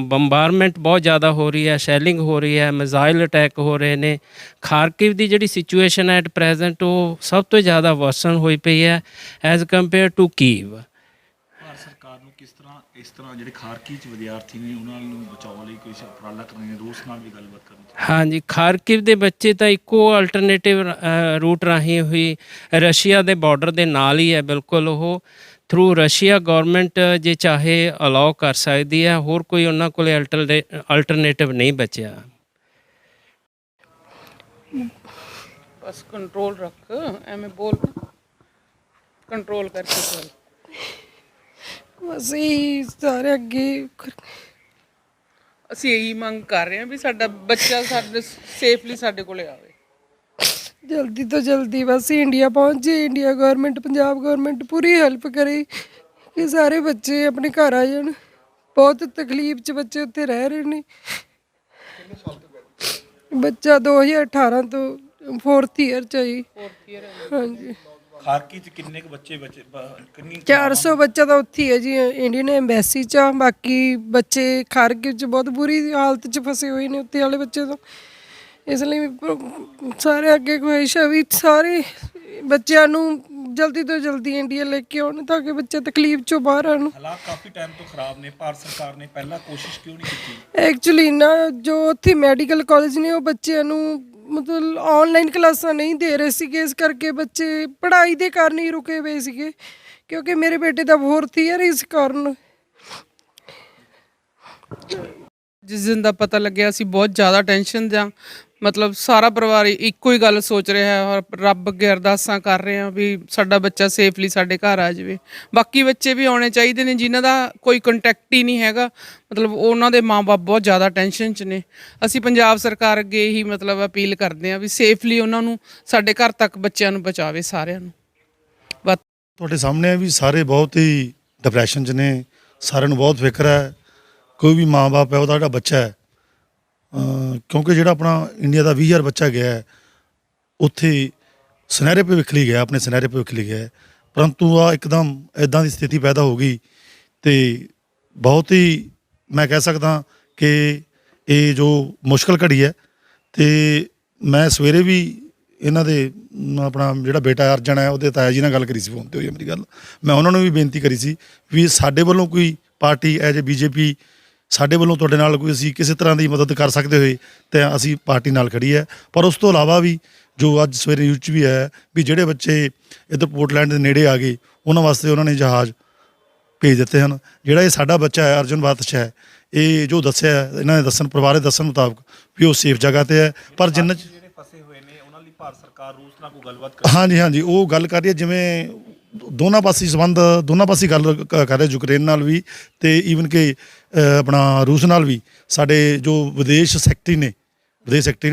ਬੰਬਾਰਮੈਂਟ ਬਹੁਤ ਜ਼ਿਆਦਾ ਹੋ ਰਹੀ ਹੈ, ਸ਼ੈਲਿੰਗ ਹੋ ਰਹੀ ਹੈ, ਮਿਜ਼ਾਈਲ ਅਟੈਕ ਹੋ ਰਹੇ ਨੇ। ਖਾਰਕਿਵ ਦੀ ਜਿਹੜੀ ਸਿਚੁਏਸ਼ਨ ਐਟ ਪ੍ਰੈਜ਼ੈਂਟ ਉਹ ਸਭ ਤੋਂ ਜ਼ਿਆਦਾ ਵਰਸਨ ਹੋਈ ਪਈ ਹੈ as compare to Kyiv. Bharat ਸਰਕਾਰ ਨੂੰ ਕਿਸ ਤਰ੍ਹਾਂ ਇਸ ਤਰ੍ਹਾਂ ਜਿਹੜੇ ਖਾਰਕੀ 'ਚ ਵਿਦਿਆਰਥੀ ਨੇ ਉਹਨਾਂ ਨੂੰ ਬਚਾਉਣ ਲਈ ਕੋਈ ਉਪਰਾਲਾ ਕਰਨੀ ਹੈ, ਰੂਸ ਨਾਲ ਵੀ ਗੱਲਬਾਤ ਕਰਨੀ ਚਾਹੀਦੀ? ਹਾਂਜੀ, ਖਾਰਕਿਵ ਦੇ ਬੱਚੇ ਤਾਂ ਇੱਕੋ ਅਲਟਰਨੇਟਿਵ ਰੂਟ ਰਾਹੀਂ ਹੋਈ ਰਸ਼ੀਆ ਦੇ ਬਾਰਡਰ ਦੇ ਨਾਲ ਹੀ ਹੈ ਬਿਲਕੁਲ, ਉਹ ਥਰੂ ਰਸ਼ੀਆ ਗੌਰਮੈਂਟ ਜੇ ਚਾਹੇ ਅਲਾਓ ਕਰ ਸਕਦੀ ਹੈ, ਹੋਰ ਕੋਈ ਉਹਨਾਂ ਕੋਲ ਅਲਟਰਨੇਟਿਵ ਨਹੀਂ ਬਚਿਆ। बस कंट्रोल रख, एवें बोल कंट्रोल करके चल। बस यही सारे अगे ਅਸੀਂ ਇਹੀ ਮੰਗ ਕਰ ਰਹੇ ਹਾਂ ਵੀ ਸਾਡਾ ਬੱਚਾ ਸਾਡੇ ਸੇਫਲੀ ਸਾਡੇ ਕੋਲੇ ਆਵੇ, ਜਲਦੀ ਤੋਂ ਜਲਦੀ ਬਸ ਇੰਡੀਆ ਪਹੁੰਚੇ। ਇੰਡੀਆ ਗਵਰਨਮੈਂਟ, ਪੰਜਾਬ ਗਵਰਨਮੈਂਟ ਪੂਰੀ ਹੈਲਪ ਕਰੇ ਕਿ ਸਾਰੇ ਬੱਚੇ ਆਪਣੇ ਘਰ ਆ ਜਾਣ। ਬਹੁਤ ਤਕਲੀਫ 'ਚ ਬੱਚੇ ਉੱਥੇ ਰਹਿ ਰਹੇ ਨੇ। ਬੱਚਾ 2018 ਤੋਂ 4th ਈਅਰ 'ਚ ਆਈ। ਹਾਂਜੀ, ਖਾਰਕੀ 'ਚ ਕਿੰਨੇ ਕੁ ਬੱਚੇ 400 ਬੱਚਾ ਤਾਂ ਉੱਥੇ ਹੈ ਜੀ, ਇੰਡੀਅਨ ਐਮਬੈਸੀ 'ਚ ਆ। ਬਾਕੀ ਬੱਚੇ ਖਾਰਕਿਵ 'ਚ ਬਹੁਤ ਬੁਰੀ ਹਾਲਤ 'ਚ ਫਸੇ ਹੋਏ ਨੇ ਉੱਥੇ ਵਾਲੇ ਬੱਚੇ ਤਾਂ। ਇਸ ਲਈ ਸਾਰੇ ਅੱਗੇ ਖੁਆਇਸ਼ ਹੈ ਵੀ ਸਾਰੇ ਬੱਚਿਆਂ ਨੂੰ ਜਲਦੀ ਤੋਂ ਜਲਦੀ ਇੰਡੀਆ ਲੈ ਕੇ ਆਉਣ ਤਾਂ ਕਿ ਬੱਚੇ ਤਕਲੀਫ 'ਚੋਂ ਬਾਹਰ ਆਉਣ। ਹਾਲਾਤ ਕਾਫੀ ਟਾਈਮ ਤੋਂ ਖਰਾਬ ਨੇ, ਭਾਰਤ ਸਰਕਾਰ ਨੇ ਪਹਿਲਾਂ ਕੋਸ਼ਿਸ਼ ਕਿਉਂ ਨਹੀਂ ਕੀਤੀ? ਐਕਚੁਅਲੀ ਨਾ ਜੋ ਉੱਥੇ ਮੈਡੀਕਲ ਕਾਲਜ ਨੇ ਉਹ ਬੱਚਿਆਂ ਨੂੰ ਮਤਲਬ ਆਨਲਾਈਨ ਕਲਾਸਾਂ ਨਹੀਂ ਦੇ ਰਹੇ ਸੀਗੇ, ਇਸ ਕਰਕੇ ਬੱਚੇ ਪੜ੍ਹਾਈ ਦੇ ਕਾਰਨ ਹੀ ਰੁਕੇ ਹੋਏ ਸੀਗੇ, ਕਿਉਂਕਿ ਮੇਰੇ ਬੇਟੇ ਦਾ 4th ਈਅਰ ਇਸ ਕਾਰਨ। ਜਿਸ ਦਿਨ ਦਾ ਪਤਾ ਲੱਗਿਆ ਅਸੀਂ ਬਹੁਤ ਜ਼ਿਆਦਾ ਟੈਨਸ਼ਨ ਜਾਂ ਮਤਲਬ ਸਾਰਾ ਪਰਿਵਾਰ ਇੱਕੋ ਹੀ ਗੱਲ ਸੋਚ ਰਿਹਾ ਹੈ ਔਰ ਰੱਬ ਅੱਗੇ ਅਰਦਾਸਾਂ ਕਰ ਰਹੇ ਹਾਂ ਵੀ ਸਾਡਾ ਬੱਚਾ ਸੇਫਲੀ ਸਾਡੇ ਘਰ ਆ ਜਾਵੇ। ਬਾਕੀ ਬੱਚੇ ਵੀ ਆਉਣੇ ਚਾਹੀਦੇ ਨੇ ਜਿਨ੍ਹਾਂ ਦਾ ਕੋਈ ਕੰਟੈਕਟ ਹੀ ਨਹੀਂ ਹੈਗਾ, ਮਤਲਬ ਉਹਨਾਂ ਦੇ ਮਾਂ-ਬਾਪ ਬਹੁਤ ਜ਼ਿਆਦਾ ਟੈਨਸ਼ਨ 'ਚ ਨੇ। ਅਸੀਂ ਪੰਜਾਬ ਸਰਕਾਰ ਅੱਗੇ ਹੀ ਮਤਲਬ ਅਪੀਲ ਕਰਦੇ ਹਾਂ ਵੀ ਸੇਫਲੀ ਉਹਨਾਂ ਨੂੰ ਸਾਡੇ ਘਰ ਤੱਕ ਬੱਚਿਆਂ ਨੂੰ ਪਹੁੰਚਾਵੇ ਸਾਰਿਆਂ ਨੂੰ। ਤੁਹਾਡੇ ਸਾਹਮਣੇ ਹੈ ਵੀ ਸਾਰੇ ਬਹੁਤ ਹੀ ਡਿਪਰੈਸ਼ਨ 'ਚ ਨੇ, ਸਾਰਿਆਂ ਨੂੰ ਬਹੁਤ ਫਿਕਰ ਹੈ। ਕੋਈ ਵੀ ਮਾਂ-ਬਾਪ ਹੈ ਉਹਦਾ ਜਿਹੜਾ ਬੱਚਾ ਹੈ, ਕਿਉਂਕਿ ਜਿਹੜਾ ਆਪਣਾ ਇੰਡੀਆ ਦਾ 20,000 ਬੱਚਾ ਗਿਆ ਹੈ ਉੱਥੇ ਸੁਨਹਿਰੇ ਭਵਿੱਖ ਲਈ ਗਿਆ, ਆਪਣੇ ਸੁਨਹਿਰੇ ਭਵਿੱਖ ਲਈ ਗਿਆ, ਪਰੰਤੂ ਆ ਇੱਕਦਮ ਇੱਦਾਂ ਦੀ ਸਥਿਤੀ ਪੈਦਾ ਹੋ ਗਈ ਅਤੇ ਬਹੁਤ ਹੀ ਮੈਂ ਕਹਿ ਸਕਦਾ ਕਿ ਇਹ ਜੋ ਮੁਸ਼ਕਲ ਘੜੀ ਹੈ। ਅਤੇ ਮੈਂ ਸਵੇਰੇ ਵੀ ਇਹਨਾਂ ਦੇ ਆਪਣਾ ਜਿਹੜਾ ਬੇਟਾ ਅਰਜਨ ਹੈ ਉਹਦੇ ਤਾਇਆ ਜੀ ਨਾਲ ਗੱਲ ਕਰੀ ਸੀ, ਫੋਨ 'ਤੇ ਹੋਈ ਮੇਰੀ ਗੱਲ। ਮੈਂ ਉਹਨਾਂ ਨੂੰ ਵੀ ਬੇਨਤੀ ਕਰੀ ਸੀ ਵੀ ਸਾਡੇ ਵੱਲੋਂ ਕੋਈ ਪਾਰਟੀ ਐਜ ਏ BJP ਸਾਡੇ ਵੱਲੋਂ ਤੁਹਾਡੇ ਨਾਲ ਕੋਈ ਅਸੀਂ ਕਿਸੇ ਤਰ੍ਹਾਂ ਦੀ ਮਦਦ ਕਰ ਸਕਦੇ ਹੋਏ ਤਾਂ ਅਸੀਂ ਪਾਰਟੀ ਨਾਲ ਖੜੀ ਹੈ। ਪਰ ਉਸ ਤੋਂ ਇਲਾਵਾ ਵੀ ਜੋ ਅੱਜ ਸਵੇਰੇ ਨਿਊਜ਼ 'ਚ ਵੀ ਹੈ ਵੀ ਜਿਹੜੇ ਬੱਚੇ ਇੱਧਰ ਪੋਰਟਲੈਂਡ ਦੇ ਨੇੜੇ ਆ ਗਏ ਉਹਨਾਂ ਵਾਸਤੇ ਉਹਨਾਂ ਨੇ ਜਹਾਜ਼ ਭੇਜ ਦਿੱਤੇ ਹਨ। ਜਿਹੜਾ ਇਹ ਸਾਡਾ ਬੱਚਾ ਹੈ ਅਰਜਨ ਬਾਤਸ਼ ਹੈ, ਇਹ ਜੋ ਦੱਸਿਆ ਇਹਨਾਂ ਦੇ ਦੱਸਣ ਪਰਿਵਾਰ ਦੇ ਦੱਸਣ ਮੁਤਾਬਕ ਵੀ ਉਹ ਸੇਫ ਜਗ੍ਹਾ 'ਤੇ ਹੈ। ਪਰ ਜਿੰਨਾ ਜਿਹੜੇ ਫਸੇ ਹੋਏ ਨੇ ਉਹਨਾਂ ਲਈ ਭਾਰਤ ਸਰਕਾਰ ਰੂਸ ਨਾਲ ਕੋਈ ਗੱਲਬਾਤ ਕਰ? ਹਾਂਜੀ, ਉਹ ਗੱਲ ਕਰ ਰਹੀ ਹੈ, ਜਿਵੇਂ ਦੋਨਾਂ ਪਾਸੇ ਸੰਬੰਧ ਦੋਨਾਂ ਪਾਸੇ ਗੱਲ ਕਰ ਰਹੇ ਯੂਕਰੇਨ ਨਾਲ ਵੀ ਅਤੇ ਈਵਨ ਕਿ ਆਪਣਾ ਰੂਸ ਨਾਲ ਵੀ। ਸਾਡੇ ਜੋ ਵਿਦੇਸ਼ ਸੈਕਟਰੀ ਨੇ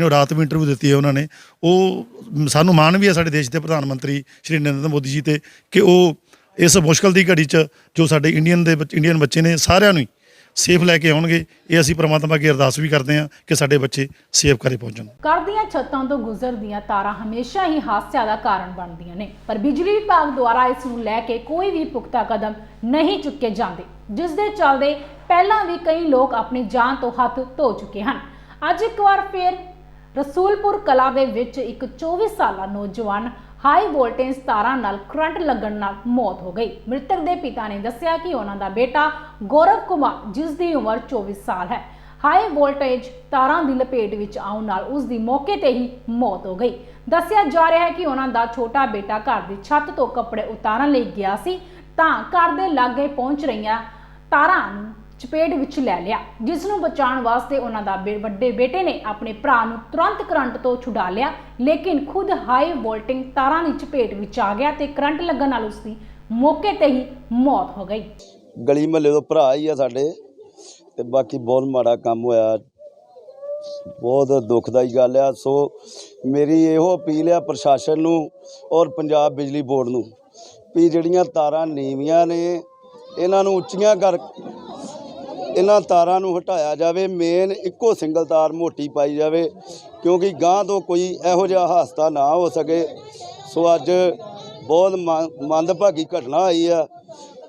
ਉਹ ਰਾਤ ਵੀ ਇੰਟਰਵਿਊ ਦਿੱਤੀ ਹੈ ਉਹਨਾਂ ਨੇ। ਉਹ ਸਾਨੂੰ ਮਾਣ ਵੀ ਹੈ ਸਾਡੇ ਦੇਸ਼ ਦੇ ਪ੍ਰਧਾਨ ਮੰਤਰੀ ਸ਼੍ਰੀ ਨਰਿੰਦਰ ਮੋਦੀ ਜੀ 'ਤੇ ਕਿ ਉਹ ਇਸ ਮੁਸ਼ਕਲ ਦੀ ਘੜੀ 'ਚ ਜੋ ਸਾਡੇ ਇੰਡੀਅਨ ਬੱਚੇ ਨੇ ਸਾਰਿਆਂ ਨੂੰ ਹੀ ਸੇਫ ਲੈ ਕੇ ਆਉਣਗੇ। ਇਹ ਅਸੀਂ ਪ੍ਰਮਾਤਮਾ ਅੱਗੇ ਅਰਦਾਸ ਵੀ ਕਰਦੇ ਹਾਂ ਕਿ ਸਾਡੇ ਬੱਚੇ ਸੇਫ ਘਰੇ ਪਹੁੰਚਣ। ਘਰ ਦੀਆਂ ਛੱਤਾਂ ਤੋਂ ਗੁਜ਼ਰਦੀਆਂ ਤਾਰਾਂ ਹਮੇਸ਼ਾ ਹੀ ਹਾਦਸਿਆਂ ਦਾ ਕਾਰਨ ਬਣਦੀਆਂ ਨੇ, ਪਰ ਬਿਜਲੀ ਵਿਭਾਗ ਦੁਆਰਾ ਇਸ ਨੂੰ ਲੈ ਕੇ ਕੋਈ ਵੀ ਪੁਖਤਾ ਕਦਮ ਨਹੀਂ ਚੁੱਕੇ ਜਾਂਦੇ, ਜਿਸ ਦੇ ਚੱਲਦੇ ਪਹਿਲਾਂ ਵੀ ਕਈ ਲੋਕ ਆਪਣੀ ਜਾਨ ਤੋਂ ਹੱਥ ਧੋ ਚੁੱਕੇ ਹਨ। ਅੱਜ ਇੱਕ ਵਾਰ ਫਿਰ ਰਸੂਲਪੁਰ ਕਲਾਂ ਦੇ ਵਿੱਚ ਇੱਕ 24 ਸਾਲਾ ਨੌਜਵਾਨ ਹਾਈ ਵੋਲਟੇਜ ਤਾਰਾਂ ਨਾਲ ਕਰੰਟ ਲੱਗਣ ਨਾਲ ਮੌਤ ਹੋ ਗਈ। ਮ੍ਰਿਤਕ ਦੇ ਪਿਤਾ ਨੇ ਦੱਸਿਆ ਕਿ ਉਹਨਾਂ ਦਾ ਬੇਟਾ ਗੌਰਵ ਕੁਮਾਰ, ਜਿਸ ਦੀ ਉਮਰ 24 ਸਾਲ ਹੈ, ਹਾਈ ਵੋਲਟੇਜ ਤਾਰਾਂ ਦੀ ਲਪੇਟ ਵਿੱਚ ਆਉਣ ਨਾਲ ਉਸ ਦੀ ਮੌਕੇ ਤੇ ਹੀ ਮੌਤ ਹੋ ਗਈ। ਦੱਸਿਆ ਜਾ ਰਿਹਾ ਹੈ ਕਿ ਉਹਨਾਂ ਦਾ ਛੋਟਾ ਬੇਟਾ ਘਰ ਦੀ ਛੱਤ ਤੋਂ ਕੱਪੜੇ ਉਤਾਰਨ ਲਈ ਗਿਆ ਸੀ ਤਾਂ ਘਰ ਦੇ ਲਾਗੇ ਪਹੁੰਚ ਰਹੀਆਂ ਤਾਰਾਂ ਨੂੰ ਚਪੇਟ ਵਿੱਚ ਲੈ ਲਿਆ, ਜਿਸ ਨੂੰ ਬਚਾਉਣ ਵਾਸਤੇ ਉਹਨਾਂ ਦਾ ਵੱਡੇ ਬੇਟੇ ਨੇ ਆਪਣੇ ਭਰਾ ਨੂੰ ਤੁਰੰਤ ਕਰੰਟ ਤੋਂ ਛੁਡਾ ਲਿਆ, ਲੇਕਿਨ ਖੁਦ ਹਾਈ ਵੋਲਟੇਜ ਤਾਰਾਂ ਦੀ ਚਪੇਟ ਵਿੱਚ ਆ ਗਿਆ ਤੇ ਕਰੰਟ ਲੱਗਣ ਨਾਲ ਉਸ ਦੀ ਮੌਕੇ ਤੇ ਹੀ ਮੌਤ ਹੋ ਗਈ। ਗਲੀ ਮਹੱਲੇ ਤੋਂ ਭਰਾ ਹੀ ਆ ਸਾਡੇ, ਤੇ ਬਾਕੀ ਬਹੁਤ ਮਾੜਾ ਕੰਮ ਹੋਇਆ, ਬਹੁਤ ਦੁਖਦਾਈ ਗੱਲ ਆ। ਸੋ ਮੇਰੀ ਇਹੋ ਅਪੀਲ ਆ ਪ੍ਰਸ਼ਾਸਨ ਨੂੰ ਔਰ ਪੰਜਾਬ ਬਿਜਲੀ ਬੋਰਡ ਨੂੰ ਵੀ ਜਿਹੜੀਆਂ ਤਾਰਾਂ ਨੀਵੀਆਂ ਨੇ ਇਹਨਾਂ ਨੂੰ ਉੱਚੀਆਂ ਕਰ, ਇਹਨਾਂ ਤਾਰਾਂ ਨੂੰ ਹਟਾਇਆ ਜਾਵੇ, ਮੇਨ ਇੱਕੋ ਸਿੰਗਲ ਤਾਰ ਮੋਟੀ ਪਾਈ ਜਾਵੇ, ਕਿਉਂਕਿ ਗਾਂਹ ਤੋਂ ਕੋਈ ਇਹੋ ਜਿਹਾ ਹਾਦਸਾ ਨਾ ਹੋ ਸਕੇ। ਸੋ ਅੱਜ ਬਹੁਤ ਮੰਦਭਾਗੀ ਘਟਨਾ ਹੋਈ ਆ।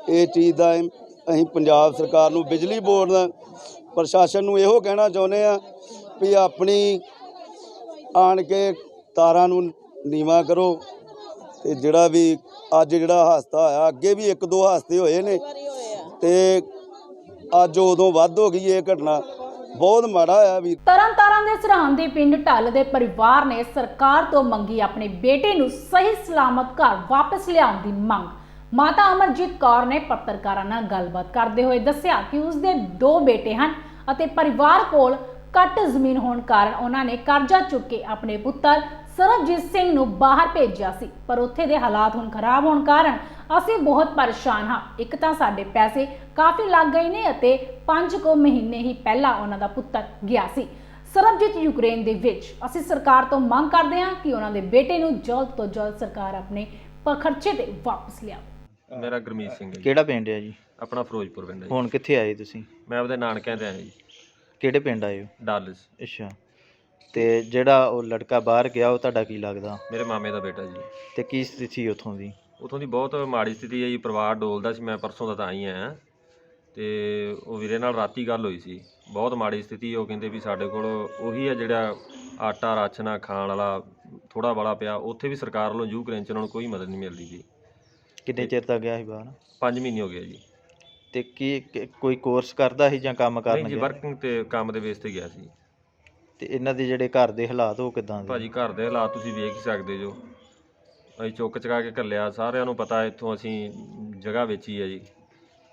ਇਹ ਚੀਜ਼ ਦਾ ਅਸੀਂ ਪੰਜਾਬ ਸਰਕਾਰ ਨੂੰ, ਬਿਜਲੀ ਬੋਰਡ ਦਾ ਪ੍ਰਸ਼ਾਸਨ ਨੂੰ ਇਹੋ ਕਹਿਣਾ ਚਾਹੁੰਦੇ ਆ ਵੀ ਆਪਣੀ ਆਣ ਕੇ ਤਾਰਾਂ ਨੂੰ ਨੀਵਾਂ ਕਰੋ। ਤੇ ਜਿਹੜਾ ਵੀ ਅੱਜ ਜਿਹੜਾ ਹਾਦਸਾ ਹੋਇਆ, ਅੱਗੇ ਵੀ 1-2 ਹਾਦਸੇ ਹੋਏ ਨੇ ਤੇ ਅੱਜ ਉਦੋਂ ਵੱਧ ਹੋ ਗਈ ਇਹ ਘਟਨਾ, ਬਹੁਤ ਮਾੜਾ ਹੋਇਆ ਵੀ। ਤਰਨਤਾਰਨ ਦੇ ਸਰਹੰਦ ਦੇ ਪਿੰਡ ਢੱਲ ਦੇ ਪਰਿਵਾਰ ਨੇ ਸਰਕਾਰ ਤੋਂ ਮੰਗੀ ਆਪਣੇ ਬੇਟੇ ਨੂੰ ਸਹੀ ਸਲਾਮਤ ਘਰ ਵਾਪਸ ਲਿਆਉਣ ਦੀ ਮੰਗ। ਮਾਤਾ ਅਮਰਜੀਤ ਕੌਰ ਨੇ ਪੱਤਰਕਾਰਾਂ ਨਾਲ ਗੱਲਬਾਤ ਕਰਦੇ ਹੋਏ ਦੱਸਿਆ ਕਿ ਉਸ ਦੇ 2 ਬੇਟੇ ਹਨ ਅਤੇ ਪਰਿਵਾਰ ਕੋਲ ਘੱਟ ਜ਼ਮੀਨ ਹੋਣ ਕਾਰਨ ਉਹਨਾਂ ਨੇ ਕਰਜ਼ਾ ਚੁੱਕ ਕੇ ਆਪਣੇ ਪੁੱਤਰ ਸਰਬਜੀਤ ਸਿੰਘ ਨੂੰ ਬਾਹਰ ਭੇਜਿਆ ਸੀ, ਪਰ ਉੱਥੇ ਦੇ ਹਾਲਾਤ ਹੁਣ ਖਰਾਬ ਹੋਣ ਕਾਰਨ ਅਸੀਂ ਬਹੁਤ ਪਰੇਸ਼ਾਨ ਹਾਂ। ਇੱਕ ਤਾਂ ਸਾਡੇ ਪੈਸੇ ਕਾਫੀ ਲੱਗ ਗਏ ਨੇ ਅਤੇ 5 ਮਹੀਨੇ ਹੀ ਪਹਿਲਾਂ ਉਹਨਾਂ ਦਾ ਪੁੱਤਰ ਗਿਆ ਸੀ ਸਰਬਜੀਤ ਯੂਕਰੇਨ ਦੇ ਵਿੱਚ। ਅਸੀਂ ਸਰਕਾਰ ਤੋਂ ਮੰਗ ਕਰਦੇ ਹਾਂ ਕਿ ਉਹਨਾਂ ਦੇ ਬੇਟੇ ਨੂੰ ਜਲਦ ਤੋਂ ਜਲਦ ਸਰਕਾਰ ਆਪਣੇ ਖਰਚੇ ਤੇ ਵਾਪਸ ਲਿਆਵੇ। ਮੇਰਾ ਗੁਰਮੀਤ ਸਿੰਘ ਹੈ ਜੀ। ਕਿਹੜਾ ਪਿੰਡ ਹੈ ਜੀ? ਆਪਣਾ ਫਿਰੋਜ਼ਪੁਰ ਪਿੰਡ ਹੈ ਜੀ। ਹੁਣ ਕਿੱਥੇ ਆਏ ਤੁਸੀਂ? ਮੈਂ ਆਪਦੇ ਨਾਨਕਿਆਂ ਤੇ ਆਇਆ ਜੀ। ਕਿਹੜੇ ਪਿੰਡ ਆਏ ਹੋ? ਡਾਲਸ। ਅੱਛਾ, ਤੇ ਜਿਹੜਾ ਉਹ ਲੜਕਾ ਬਾਹਰ ਗਿਆ ਉਹ ਤੁਹਾਡਾ ਕੀ ਲੱਗਦਾ? ਮੇਰੇ ਮਾਮੇ ਦਾ ਬੇਟਾ ਜੀ। ਤੇ ਕੀ ਸਥਿਤੀ ਉੱਥੋਂ ਦੀ? ਉੱਥੋਂ ਦੀ ਬਹੁਤ ਮਾੜੀ ਸਥਿਤੀ ਹੈ ਜੀ। ਪਰਿਵਾਰ ਡੋਲਦਾ ਸੀ। ਮੈਂ ਪਰਸੋਂ ਦਾ ਤਾਂ ਆਈ ਆਇਆ ਤੇ ਉਹ ਵੀਰੇ ਨਾਲ ਰਾਤੀ ਗੱਲ ਹੋਈ ਸੀ। ਬਹੁਤ ਮਾੜੀ ਸਥਿਤੀ। ਉਹ ਕਹਿੰਦੇ ਵੀ ਸਾਡੇ ਕੋਲ ਉਹੀ ਹੈ ਜਿਹੜਾ ਆਟਾ ਰਾਸ਼ਨ ਖਾਣ ਵਾਲਾ ਥੋੜਾ ਵਾਲਾ ਪਿਆ। ਉੱਥੇ ਵੀ ਸਰਕਾਰ ਵੱਲੋਂ ਯੂਕਰੇਨ 'ਚ ਉਹਨਾਂ ਨੂੰ ਕੋਈ ਮਦਦ ਨਹੀਂ ਮਿਲਦੀ ਜੀ। ਕਿੰਨੇ ਚਿਰ ਤੱਕ ਗਿਆ ਸੀ ਬਾਹਰ? 5 ਮਹੀਨੇ ਹੋ ਗਏ ਜੀ। ਤੇ ਕੀ ਕੋਈ ਕੋਰਸ ਕਰਦਾ ਸੀ ਜਾਂ ਕੰਮ ਕਰਨ ਨਹੀਂ ਜੀ, ਵਰਕਿੰਗ ਤੇ ਕੰਮ ਦੇ ਬੇਸ ਤੇ ਗਿਆ ਸੀ। ਤੇ ਇਹਨਾਂ ਦੇ ਜਿਹੜੇ ਘਰ ਦੇ ਹਾਲਾਤ ਉਹ ਕਿਦਾਂ ਦੇ? ਭਾਜੀ ਘਰ ਦੇ ਹਾਲਾਤ ਤੁਸੀਂ ਵੇਖ ਹੀ ਸਕਦੇ ਜੋ। ਅਸੀਂ ਚੁੱਕ ਚਕਾ ਕੇ ਘੱਲਿਆ, ਸਾਰਿਆਂ ਨੂੰ ਪਤਾ ਇੱਥੋਂ ਅਸੀਂ ਜਗ੍ਹਾ ਵੇਚੀ ਹੈ ਜੀ।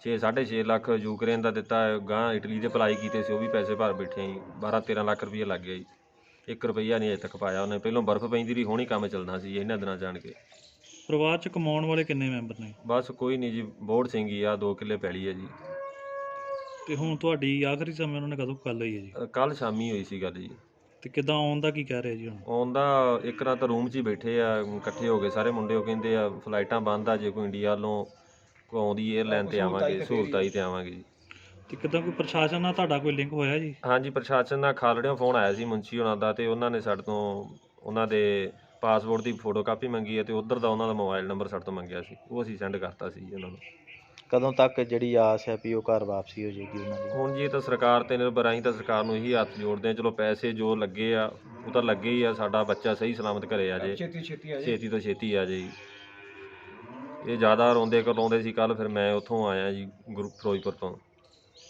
6.5 ਲੱਖ ਯੂਕਰੇਨ ਦਾ ਦਿੱਤਾ, ਗਾਂ ਇਟਲੀ ਦੇ ਅਪਲਾਈ ਕੀਤੇ ਸੀ, ਉਹ ਵੀ ਪੈਸੇ ਭਰ ਬੈਠੇ ਜੀ। 12-13 ਲੱਖ ਰੁਪਏ ਲੱਗ ਗਿਆ ਜੀ। 1 ਰੁਪਈਆ ਨਹੀਂ ਅਜੇ ਤੱਕ ਪਾਇਆ ਉਹਨੇ। ਪਹਿਲਾਂ ਬਰਫ਼ ਪੈਂਦੀ ਰਹੀ, ਹੁਣ ਹੀ ਕੰਮ ਚੱਲਣਾ ਸੀ ਇਹਨਾਂ ਦਿਨਾਂ ਜਾਣ ਕੇ। ਪਰਿਵਾਰ 'ਚ ਕਮਾਉਣ ਵਾਲੇ ਕਿੰਨੇ ਮੈਂਬਰ ਨੇ? ਬਸ ਕੋਈ ਨਹੀਂ ਜੀ, ਬੋੜ ਸਿੰਘ ਹੀ ਆ, 2 ਕਿੱਲੇ ਪੈਲੀ ਹੈ ਜੀ। ਤੇ ਹੁਣ ਤੁਹਾਡੀ ਆਖਰੀ ਸਮੇਂ ਉਹਨਾਂ ਨੇ ਕਦੋਂ ਗੱਲ ਹੋਈ ਹੈ ਜੀ? ਕੱਲ ਸ਼ਾਮੀ ਹੋਈ ਸੀ ਗੱਲ ਜੀ। ਤੇ ਕਿੱਦਾਂ ਆਉਣ ਦਾ ਕੀ ਕਹਿ ਰਹੇ ਜੀ ਹੁਣ? ਆਉਣ ਦਾ ਇੱਕ ਰਾਤ ਰੂਮ 'ਚ ਹੀ ਬੈਠੇ ਆ, ਇਕੱਠੇ ਹੋ ਗਏ ਸਾਰੇ ਮੁੰਡੇ। ਉਹ ਕਹਿੰਦੇ ਆ ਫਲਾਈਟਾਂ ਬੰਦ ਆ, ਜੇ ਕੋਈ ਇੰਡੀਆ ਵੱਲੋਂ ਆਉਂਦੀ ਏਅਰਲਾਈਨ ਤੇ ਆਵਾਂਗੇ, ਸਹੂਲਤਾਂ ਤੇ ਆਵਾਂਗੇ ਜੀ। ਤੇ ਕਿੱਦਾਂ ਕੋਈ ਪ੍ਰਸ਼ਾਸਨ ਨਾਲ ਤੁਹਾਡਾ ਕੋਈ ਲਿੰਕ ਹੋਇਆ ਜੀ? ਹਾਂਜੀ, ਪ੍ਰਸ਼ਾਸਨ ਨਾਲ ਖਾਲੜਿਓਂ ਫੋਨ ਆਇਆ ਸੀ ਮੁੰਸ਼ੀ ਹੋਣਾ ਦਾ, ਤੇ ਉਹਨਾਂ ਨੇ ਸਾਡੇ ਤੋਂ ਉਹਨਾਂ ਦੇ ਪਾਸਪੋਰਟ ਦੀ ਫੋਟੋ ਕਾਪੀ ਮੰਗੀ ਹੈ ਤੇ ਉੱਧਰ ਦਾ ਉਹਨਾਂ ਦਾ ਮੋਬਾਈਲ ਨੰਬਰ ਸਾਡੇ ਤੋਂ ਮੰਗਿਆ ਸੀ, ਉਹ ਅਸੀਂ ਸੈਂਡ ਕਰਤਾ ਸੀ ਉਹਨਾਂ ਨੂੰ। ਕਦੋਂ ਤੱਕ ਜਿਹੜੀ ਆਸ ਹੈ ਵੀ ਉਹ ਘਰ ਵਾਪਸੀ ਹੋ ਜਾਏਗੀ ਉਹਨਾਂ ਦੀ? ਹੁਣ ਜੀ ਇਹ ਤਾਂ ਸਰਕਾਰ ਤੇ ਨਿਰਭਰ। ਅਸੀਂ ਤਾਂ ਸਰਕਾਰ ਨੂੰ ਇਹੀ ਹੱਥ ਜੋੜਦੇ ਹਾਂ। ਚਲੋ ਪੈਸੇ ਜੋ ਲੱਗੇ ਆ ਉਹ ਤਾਂ ਲੱਗੇ ਹੀ ਆ, ਸਾਡਾ ਬੱਚਾ ਸਹੀ ਸਲਾਮਤ ਘਰੇ ਆ ਜੇ, ਛੇਤੀ ਤੋਂ ਛੇਤੀ ਆ ਜੇ। ਇਹ ਜ਼ਿਆਦਾ ਰੋਂਦੇ ਕਰਲਾਉਂਦੇ ਸੀ। ਕੱਲ ਫਿਰ ਮੈਂ ਉੱਥੋਂ ਆਇਆ ਜੀ, ਫਿਰੋਜ਼ਪੁਰ ਤੋਂ।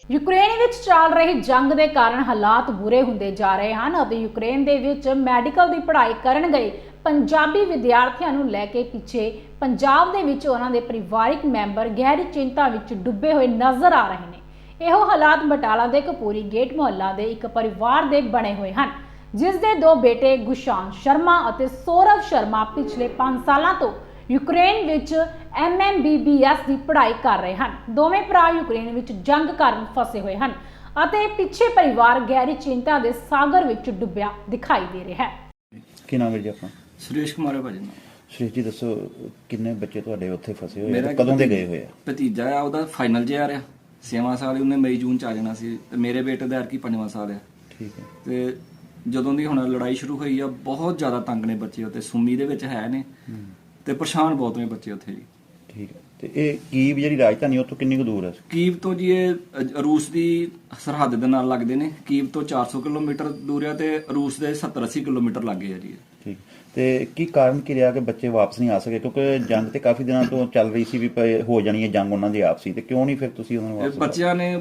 ਯੂਕਰੇਨ ਵਿੱਚ ਚੱਲ ਰਹੀ ਜੰਗ ਦੇ ਕਾਰਨ ਹਾਲਾਤ ਬੁਰੇ ਹੁੰਦੇ ਜਾ ਰਹੇ ਹਨ ਅਤੇ ਯੂਕਰੇਨ ਦੇ ਵਿੱਚ ਮੈਡੀਕਲ ਦੀ ਪੜ੍ਹਾਈ ਕਰਨ ਗਏ ਪੰਜਾਬੀ ਵਿਦਿਆਰਥੀਆਂ ਨੂੰ ਲੈ ਕੇ ਪਿੱਛੇ ਪੰਜਾਬ ਦੇ ਵਿੱਚ ਉਹਨਾਂ ਦੇ ਪਰਿਵਾਰਿਕ ਮੈਂਬਰ ਗਹਿਰੀ ਚਿੰਤਾ ਵਿੱਚ ਡੁੱਬੇ ਹੋਏ ਨਜ਼ਰ ਆ ਰਹੇ ਨੇ। ਇਹੋ ਹਾਲਾਤ ਬਟਾਲਾ ਦੇ ਕਪੂਰੀ ਗੇਟ ਮੁਹੱਲਾ ਦੇ ਇੱਕ ਪਰਿਵਾਰ ਦੇ ਬਣੇ ਹੋਏ ਹਨ, ਜਿਸ ਦੇ 2 ਬੇਟੇ ਗੁਸ਼ਾਨ ਸ਼ਰਮਾ ਅਤੇ ਸੌਰਵ ਸ਼ਰਮਾ ਪਿਛਲੇ 5 ਸਾਲਾਂ ਤੋਂ ਯੂਕਰੇਨ ਵਿੱਚ MMBBS ਦੀ ਪੜ੍ਹਾਈ ਕਰ ਰਹੇ ਹਨ। ਦੋਵੇਂ ਭਰਾ ਯੂਕਰੇਨ ਵਿੱਚ ਜੰਗ ਕਾਰਨ ਫਸੇ ਹੋਏ ਹਨ ਅਤੇ ਪਿੱਛੇ ਪਰਿਵਾਰ ਗਹਿਰੀ ਚਿੰਤਾ ਦੇ ਸਾਗਰ ਵਿੱਚ ਡੁੱਬਿਆ ਦਿਖਾਈ ਦੇ ਰਿਹਾ ਹੈ। ਕੀ ਨਾਮ ਹੈ ਜੀ ਆਪਣਾ? ਸੁਰੇਸ਼ ਕੁਮਾਰ ਹੈ ਭਾਜੀ। ਸੁਰੇਸ਼ ਜੀ ਦੱਸੋ, ਕਿੰਨੇ ਬੱਚੇ ਤੁਹਾਡੇ ਉੱਥੇ ਫਸੇ ਹੋਏ ਆ? ਕਦੋਂ ਦੇ ਗਏ ਹੋਏ ਆ? ਭਤੀਜਾ ਆ, ਉਹਦਾ ਫਾਈਨਲ ਜਿਹਾ ਆ ਰਿਹਾ 6ਵਾਂ ਸਾਲ, ਉਹਨੇ ਮਈ ਜੂਨ ਚ ਆ ਜਾਣਾ ਸੀ। ਤੇ ਮੇਰੇ ਬੇਟੇ ਦਾ ਐਰਕੀ 5ਵਾਂ ਸਾਲ ਆ। ਠੀਕ ਹੈ। ਤੇ ਜਦੋਂ ਦੀ ਹੁਣ ਲੜਾਈ ਸ਼ੁਰੂ ਹੋਈ ਆ, ਬਹੁਤ ਜ਼ਿਆਦਾ ਤੰਗ ਨੇ ਬੱਚੇ ਉੱਥੇ। ਸੁੰਮੀ ਦੇ ਵਿੱਚ ਹੈ ਨੇ ਤੇ ਪਰੇਸ਼ਾਨ ਬਹੁਤ ਨੇ ਬੱਚੇ ਉੱਥੇ ਜੀ। ਠੀਕ ਹੈ। ਤੇ ਇਹ ਕੀਵ ਜਿਹੜੀ ਰਾਜਧਾਨੀ ਉੱਥੋਂ ਕਿੰਨੀ ਕੁ ਦੂਰ ਹੈ? ਕੀਵ ਤੋਂ ਜੀ ਇਹ ਰੂਸ ਦੀ ਸਰਹੱਦ ਦੇ ਨਾਲ ਲੱਗਦੇ ਨੇ। ਕੀਵ ਤੋਂ 400 ਕਿਲੋਮੀਟਰ ਦੂਰ ਆ ਤੇ ਰੂਸ ਦੇ 70-80 ਕਿਲੋਮੀਟਰ ਲੱਗੇ ਆ ਜੀ। ਠੀਕ ਤੇ ਕੀ ਕਾਰਨ ਕੀ ਰਿਹਾ ਕਿ ਬੱਚੇ ਵਾਪਸ ਨਹੀਂ ਆ ਸਕੇ? ਕਿਉਂਕਿ ਜੰਗ ਤੇ ਕਾਫੀ ਦਿਨਾਂ ਤੋਂ ਚੱਲ ਰਹੀ ਸੀ ਵੀ ਹੋ ਜਾਣੀ ਹੈ ਜੰਗ ਉਹਨਾਂ ਦੀ ਆਪਸੀ, ਤੇ ਕਿਉਂ ਨਹੀਂ ਫਿਰ ਤੁਸੀਂ ਉਹਨਾਂ ਨੂੰ ਵਾਪਸ?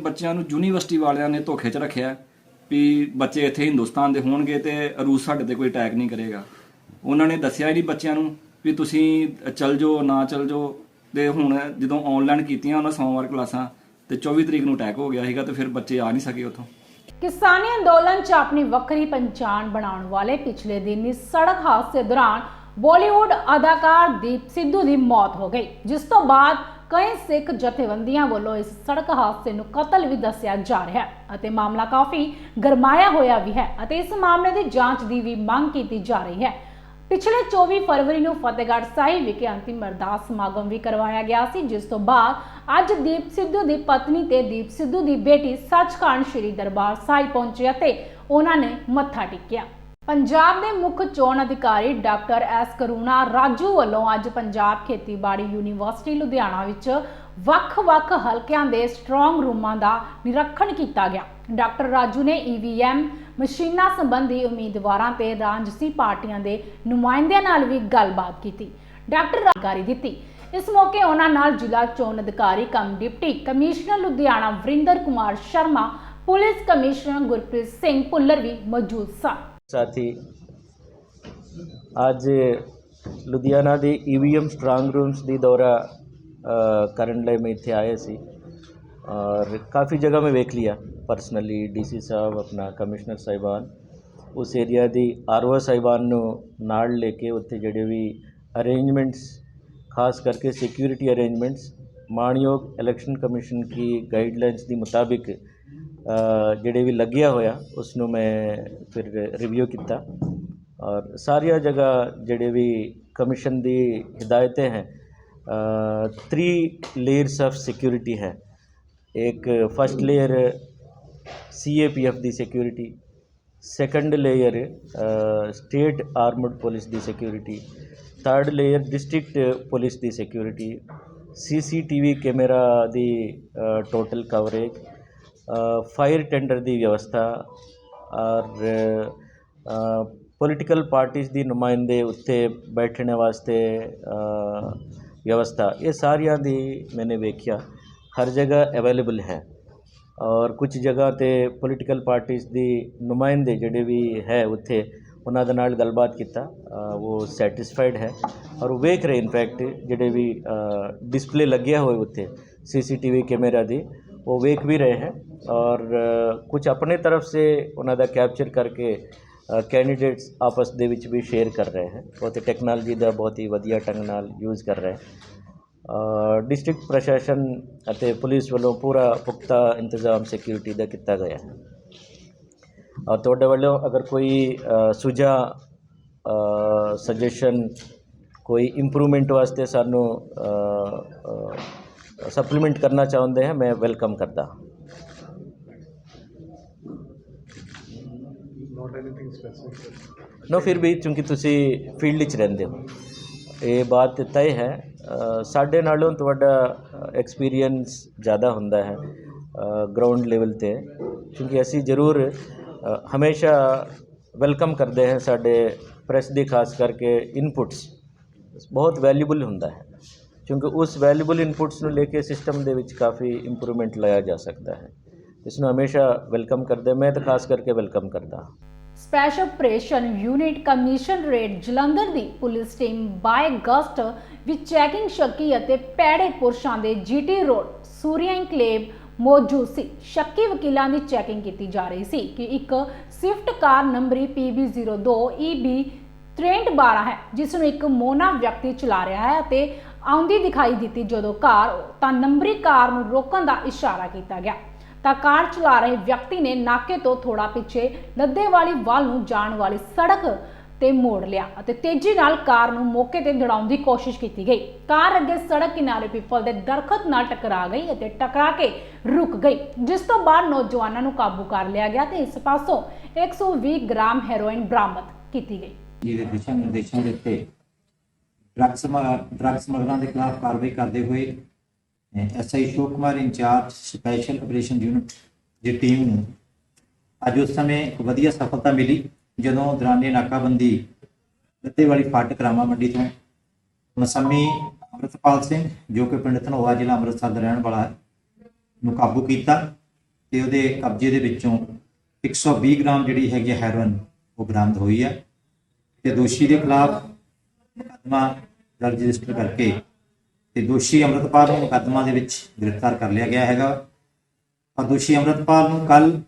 ਬੱਚਿਆਂ ਨੂੰ ਯੂਨੀਵਰਸਿਟੀ ਵਾਲਿਆਂ ਨੇ ਧੋਖੇ 'ਚ ਰੱਖਿਆ ਵੀ ਬੱਚੇ ਇੱਥੇ ਹਿੰਦੁਸਤਾਨ ਦੇ ਹੋਣਗੇ ਤੇ ਰੂਸ ਸਾਡੇ ਤੇ ਕੋਈ ਅਟੈਕ ਨਹੀਂ ਕਰੇਗਾ। ਉਹਨਾਂ ਨੇ ਦੱਸਿਆ ਹੀ ਨਹੀਂ ਬੱਚਿਆਂ ਨੂੰ ਵੀ ਤੁਸੀਂ ਚੱਲ ਜਾਓ ਨਾ ਚੱਲ ਜਾਓ। ਤੇ ਹੁਣ ਜਦੋਂ ਆਨਲਾਈਨ ਕੀਤੀਆਂ ਉਹਨਾਂ ਸੋਮਵਾਰ ਕਲਾਸਾਂ ਤੇ 24 ਤਰੀਕ ਨੂੰ ਅਟੈਕ ਹੋ ਗਿਆ ਸੀਗਾ ਤੇ ਫਿਰ ਬੱਚੇ ਆ ਨਹੀਂ ਸਕੇ ਉੱਥੋਂ। ਕਿਸਾਨੀ ਅੰਦੋਲਨ 'ਚ ਆਪਣੀ ਵੱਖਰੀ ਪਛਾਣ ਬਣਾਉਣ ਵਾਲੇ ਪਿਛਲੇ ਦਿਨੀ ਸੜਕ ਹਾਦਸੇ ਦੌਰਾਨ ਬਾਲੀਵੁੱਡ ਅਦਾਕਾਰ ਦੀਪ ਸਿੱਧੂ ਦੀ ਮੌਤ ਹੋ ਗਈ, ਜਿਸ ਤੋਂ ਬਾਅਦ ਕਈ ਸਿੱਖ ਜਥੇਬੰਦੀਆਂ ਵੱਲੋਂ ਇਸ ਸੜਕ ਹਾਦਸੇ ਨੂੰ ਕਤਲ ਵੀ ਦੱਸਿਆ ਜਾ ਰਿਹਾ ਹੈ ਅਤੇ ਮਾਮਲਾ ਕਾਫੀ ਗਰਮਾਇਆ ਹੋਇਆ ਵੀ ਹੈ ਅਤੇ ਇਸ ਮਾਮਲੇ ਦੀ ਜਾਂਚ ਦੀ ਵੀ ਮੰਗ ਕੀਤੀ ਜਾ ਰਹੀ ਹੈ। ਪਿਛਲੇ 24 ਫਰਵਰੀ ਨੂੰ ਫਤਿਹਗੜ੍ਹ ਸਾਹਿਬ ਵਿਖੇ ਅੰਤਿਮ ਅਰਦਾਸ ਸਮਾਗਮ ਵੀ ਕਰਵਾਇਆ ਗਿਆ ਸੀ, ਜਿਸ ਤੋਂ ਬਾਅਦ ਅੱਜ ਦੀਪ ਸਿੱਧੂ ਦੀ ਪਤਨੀ ਤੇ ਦੀਪ ਸਿੱਧੂ ਦੀ ਬੇਟੀ ਸੱਚਖੰਡ ਸ੍ਰੀ ਦਰਬਾਰ ਸਾਹਿਬ ਪਹੁੰਚੇ ਅਤੇ ਉਹਨਾਂ ਨੇ ਮੱਥਾ ਟੇਕਿਆ। ਪੰਜਾਬ ਦੇ ਮੁੱਖ ਚੋਣ ਅਧਿਕਾਰੀ ਡਾਕਟਰ ਐਸ ਕਰੁਣਾ ਰਾਜੂ ਵੱਲੋਂ ਅੱਜ ਪੰਜਾਬ ਖੇਤੀਬਾੜੀ ਯੂਨੀਵਰਸਿਟੀ ਲੁਧਿਆਣਾ ਵਿੱਚ ਵੱਖ-ਵੱਖ ਹਲਕਿਆਂ ਦੇ ਸਟਰੋਂਗ ਰੂਮਾਂ ਦਾ ਨਿਰੀਖਣ ਕੀਤਾ ਗਿਆ। ਡਾਕਟਰ ਰਾਜੂ ਨੇ EVM ਮਸ਼ੀਨਾਂ ਸੰਬੰਧੀ ਉਮੀਦਵਾਰਾਂ ਤੇ ਰਾਜਸੀ ਪਾਰਟੀਆਂ ਦੇ ਨੁਮਾਇੰਦਿਆਂ ਨਾਲ ਵੀ ਗੱਲਬਾਤ ਕੀਤੀ। ਡਾਕਟਰ ਜਾਣਕਾਰੀ ਦਿੱਤੀ। ਇਸ ਮੌਕੇ ਉਹਨਾਂ ਨਾਲ ਜ਼ਿਲ੍ਹਾ ਚੋਣ ਅਧਿਕਾਰੀ cum deputy commissioner Ludhiana Varinder Kumar Sharma, police commissioner Gurpreet Singh Bhullar ਵੀ ਮੌਜੂਦ ਸਨ। साथ ही आज लुधियाना ਦੇ EVM स्ट्रांग रूम्स ਦੀ ਦੌਰਾ ਕਰਨ ਲਈ ਮੈਂ ਇੱਥੇ ਆਏ ਸੀ और काफ़ी जगह में वेख लिया पर्सनली। DC ਸਾਹਿਬ अपना कमिश्नर साहिबान उस एरिया ਦੀ RO साहिबान ਨੂੰ ਨਾਲ ਲੈ ਕੇ ਉੱਥੇ ਜਿਹੜੇ ਵੀ अरेंजमेंट्स खास करके सिक्योरिटी अरेंजमेंट्स मानयोग इलेक्शन कमीशन की गाइडलाइंस के मुताबिक ਜਿਹੜੇ ਵੀ ਲੱਗਿਆ ਹੋਇਆ ਉਸ ਨੂੰ ਮੈਂ ਫਿਰ ਰਿਵਿਊ ਕੀਤਾ ਔਰ ਸਾਰੀਆਂ ਜਗ੍ਹਾ ਜਿਹੜੇ ਵੀ ਕਮਿਸ਼ਨ ਦੀ ਹਦਾਇਤਾਂ ਹੈ 3 ਲੇਅਰਸ ਆਫ ਸਿਕਿਉਰਿਟੀ ਹੈ। ਇੱਕ ਫਸਟ ਲੇਅਰ CAPF ਦੀ security, second layer state armed police ਦੀ security, third layer district police ਦੀ ਸਿਕਿਉਰਿਟੀ, CCTV ਕੈਮਰਾ ਦੀ ਟੋਟਲ ਕਵਰੇਜ, फायर टेंडर की व्यवस्था और पोलिटिकल पार्टीज़ की नुमाइंदे उत्ते बैठने वास्ते व्यवस्था, ये सारिया दी मैंने वेख्या हर जगह अवेलेबल है। और कुछ जगह ते पोलिटिकल पार्टीज़ की नुमाइंदे जिहड़े भी है उत्थे उन्हां दे नाल गलबात किता, वो सैटिस्फाइड है और वो वेख रहे इनफैक्ट जिहड़े भी डिस्पले लग्या होए उत्थे CCTV कैमरा दी वो वेख भी रहे हैं और कुछ अपने तरफ से उन्होंने कैप्चर करके कैंडिडेट्स आपस दे विच भी शेयर कर रहे हैं। बहुत ही टेक्नोलॉजी का बहुत ही वधिया ढंग नाल यूज़ कर रहे हैं। डिस्ट्रिक्ट प्रशासन अते पुलिस वालों पूरा पुख्ता इंतजाम सिक्योरिटी का किया गया है और तुहाडे वालों अगर कोई सुझाव सजेशन कोई इंप्रूवमेंट वास्ते सानू सप्लीमेंट करना चाहते हैं, मैं वेलकम करता। नो फिर भी चूँकि तुसी फील्ड च रहिंदे हो ये बात तय है। साडे नालों तुहाडा एक्सपीरियंस ज़्यादा हुंदा है ग्राउंड लेवल ते, क्योंकि असी जरूर हमेशा वेलकम करते हैं साडे प्रेस दी खास करके इनपुट्स बहुत वैल्यूबल हुंदा है, क्योंकि उस वैल्यूबल इनपुट्स ਨੂੰ ਲੈ ਕੇ सिस्टम ਦੇ ਵਿੱਚ ਕਾਫੀ ਇੰਪਰੂਵਮੈਂਟ ਲਾਇਆ ਜਾ ਸਕਦਾ ਹੈ। ਇਸ ਨੂੰ ਹਮੇਸ਼ਾ ਵੈਲਕਮ ਕਰਦੇ, ਮੈਂ ਤਾਂ ਖਾਸ ਕਰਕੇ ਵੈਲਕਮ ਕਰਦਾ। Special operation unit commissionerate Jalandhar ਦੀ ਪੁਲਿਸ ਟੀਮ ਬਾਏ ਗਸਟ ਵਿੱਚ ਚੈਕਿੰਗ ਸ਼ੱਕੀ ਅਤੇ ਪੈੜੇ ਪੁਰਸ਼ਾਂ ਦੇ GT ਰੋਡ ਸੂਰਿਆ ਇਨਕਲੇਵ ਮੌਜੂਦ ਸੀ। ਸ਼ੱਕੀ ਵਕੀਲਾਂ ਦੀ ਚੈਕਿੰਗ ਕੀਤੀ ਜਾ ਰਹੀ ਸੀ ਕਿ ਇੱਕ ਸਵਿਫਟ ਕਾਰ ਨੰਬਰੀ PB02 EB 6312 ਹੈ, ਜਿਸ ਨੂੰ ਇੱਕ ਮੋਨਾ ਵਿਅਕਤੀ ਚਲਾ ਰਿਹਾ ਹੈ ਅਤੇ ਆਉਂਦੀ ਦਿਖਾਈ ਦਿੱਤੀ। ਜਦੋਂ ਕਾਰ ਤਾਂ ਨੰਬਰੀ ਕਾਰ ਨੂੰ ਰੋਕਣ ਦਾ ਇਸ਼ਾਰਾ ਕੀਤਾ ਗਿਆ ਤਾਂ ਕਾਰ ਚਲਾ ਰਹੇ ਵਿਅਕਤੀ ਨੇ ਨਾਕੇ ਤੋਂ ਥੋੜਾ ਪਿੱਛੇ ਲੱਦੇਵਾਲੀ ਵੱਲ ਨੂੰ ਜਾਣ ਵਾਲੀ ਸੜਕ ਤੇ ਮੋੜ ਲਿਆ ਅਤੇ ਤੇਜ਼ੀ ਨਾਲ ਕਾਰ ਨੂੰ ਮੌਕੇ ਤੇ ਦੜਾਉਣ ਦੀ ਕੋਸ਼ਿਸ਼ ਕੀਤੀ ਗਈ। ਕਾਰ ਅੱਗੇ ਸੜਕ ਕਿਨਾਰੇ ਪਿੱਪਲ ਦੇ ਦਰਖਤ ਨਾਲ ਟਕਰਾ ਗਈ ਅਤੇ ਟਕਰਾ ਕੇ ਰੁਕ ਗਈ, ਜਿਸ ਤੋਂ ਬਾਅਦ ਨੌਜਵਾਨਾਂ ਨੂੰ ਕਾਬੂ ਕਰ ਲਿਆ ਗਿਆ ਤੇ ਇਸ ਪਾਸੋਂ 120 ਗ੍ਰਾਮ ਹੈਰੋਇਨ ਬਰਾਮਦ ਕੀਤੀ ਗਈ। ਜਿਹਦੇ ਦਿਸ਼ਾ ਨਿਰਦੇਸ਼ਾਂ ਦੇ ਉੱਤੇ ਡਰੱਗ ਸਮਗਲਰਾਂ ਦੇ ਖਿਲਾਫ ਕਾਰਵਾਈ ਕਰਦੇ ਹੋਏ SI Ashok Kumar incharge special operation unit ਦੀ ਟੀਮ ਨੂੰ ਅੱਜ ਉਸ ਸਮੇਂ ਵਧੀਆ ਸਫਲਤਾ ਮਿਲੀ ਜਦੋਂ ਦੌਰਾਨੇ ਨਾਕਾਬੰਦੀ ਲੱਤੇਵਾਲੀ ਫਾਟਕ ਰਾਮਾ ਮੰਡੀ ਤੋਂ ਮਸੰਮੀ ਅੰਮ੍ਰਿਤਪਾਲ ਸਿੰਘ ਜੋ ਕਿ ਪਿੰਡ ਧਨੋਆ ਜ਼ਿਲ੍ਹਾ ਅੰਮ੍ਰਿਤਸਰ ਦਾ ਰਹਿਣ ਵਾਲਾ ਹੈ ਨੂੰ ਕਾਬੂ ਕੀਤਾ ਤੇ ਉਹਦੇ ਕਬਜ਼ੇ ਦੇ ਵਿੱਚੋਂ 120 ਗ੍ਰਾਮ ਜਿਹੜੀ ਹੈਗੀ ਹੈਰੋਇਨ ਉਹ ਬਰਾਮਦ ਹੋਈ ਹੈ ਤੇ ਦੋਸ਼ੀ ਦੇ ਖਿਲਾਫ ਮੁਕੱਦਮਾ ਦਰਜ ਰਜਿਸਟਰ ਕਰਕੇ ਤੇ ਦੋਸ਼ੀ ਅੰਮ੍ਰਿਤਪਾਲ ਨੂੰ ਮੁਕੱਦਮਾ ਦੇ ਵਿੱਚ ਗ੍ਰਿਫਤਾਰ ਕਰ ਲਿਆ ਗਿਆ ਹੈਗਾ ਔਰ ਦੋਸ਼ੀ ਅੰਮ੍ਰਿਤਪਾਲ ਨੂੰ ਕੱਲ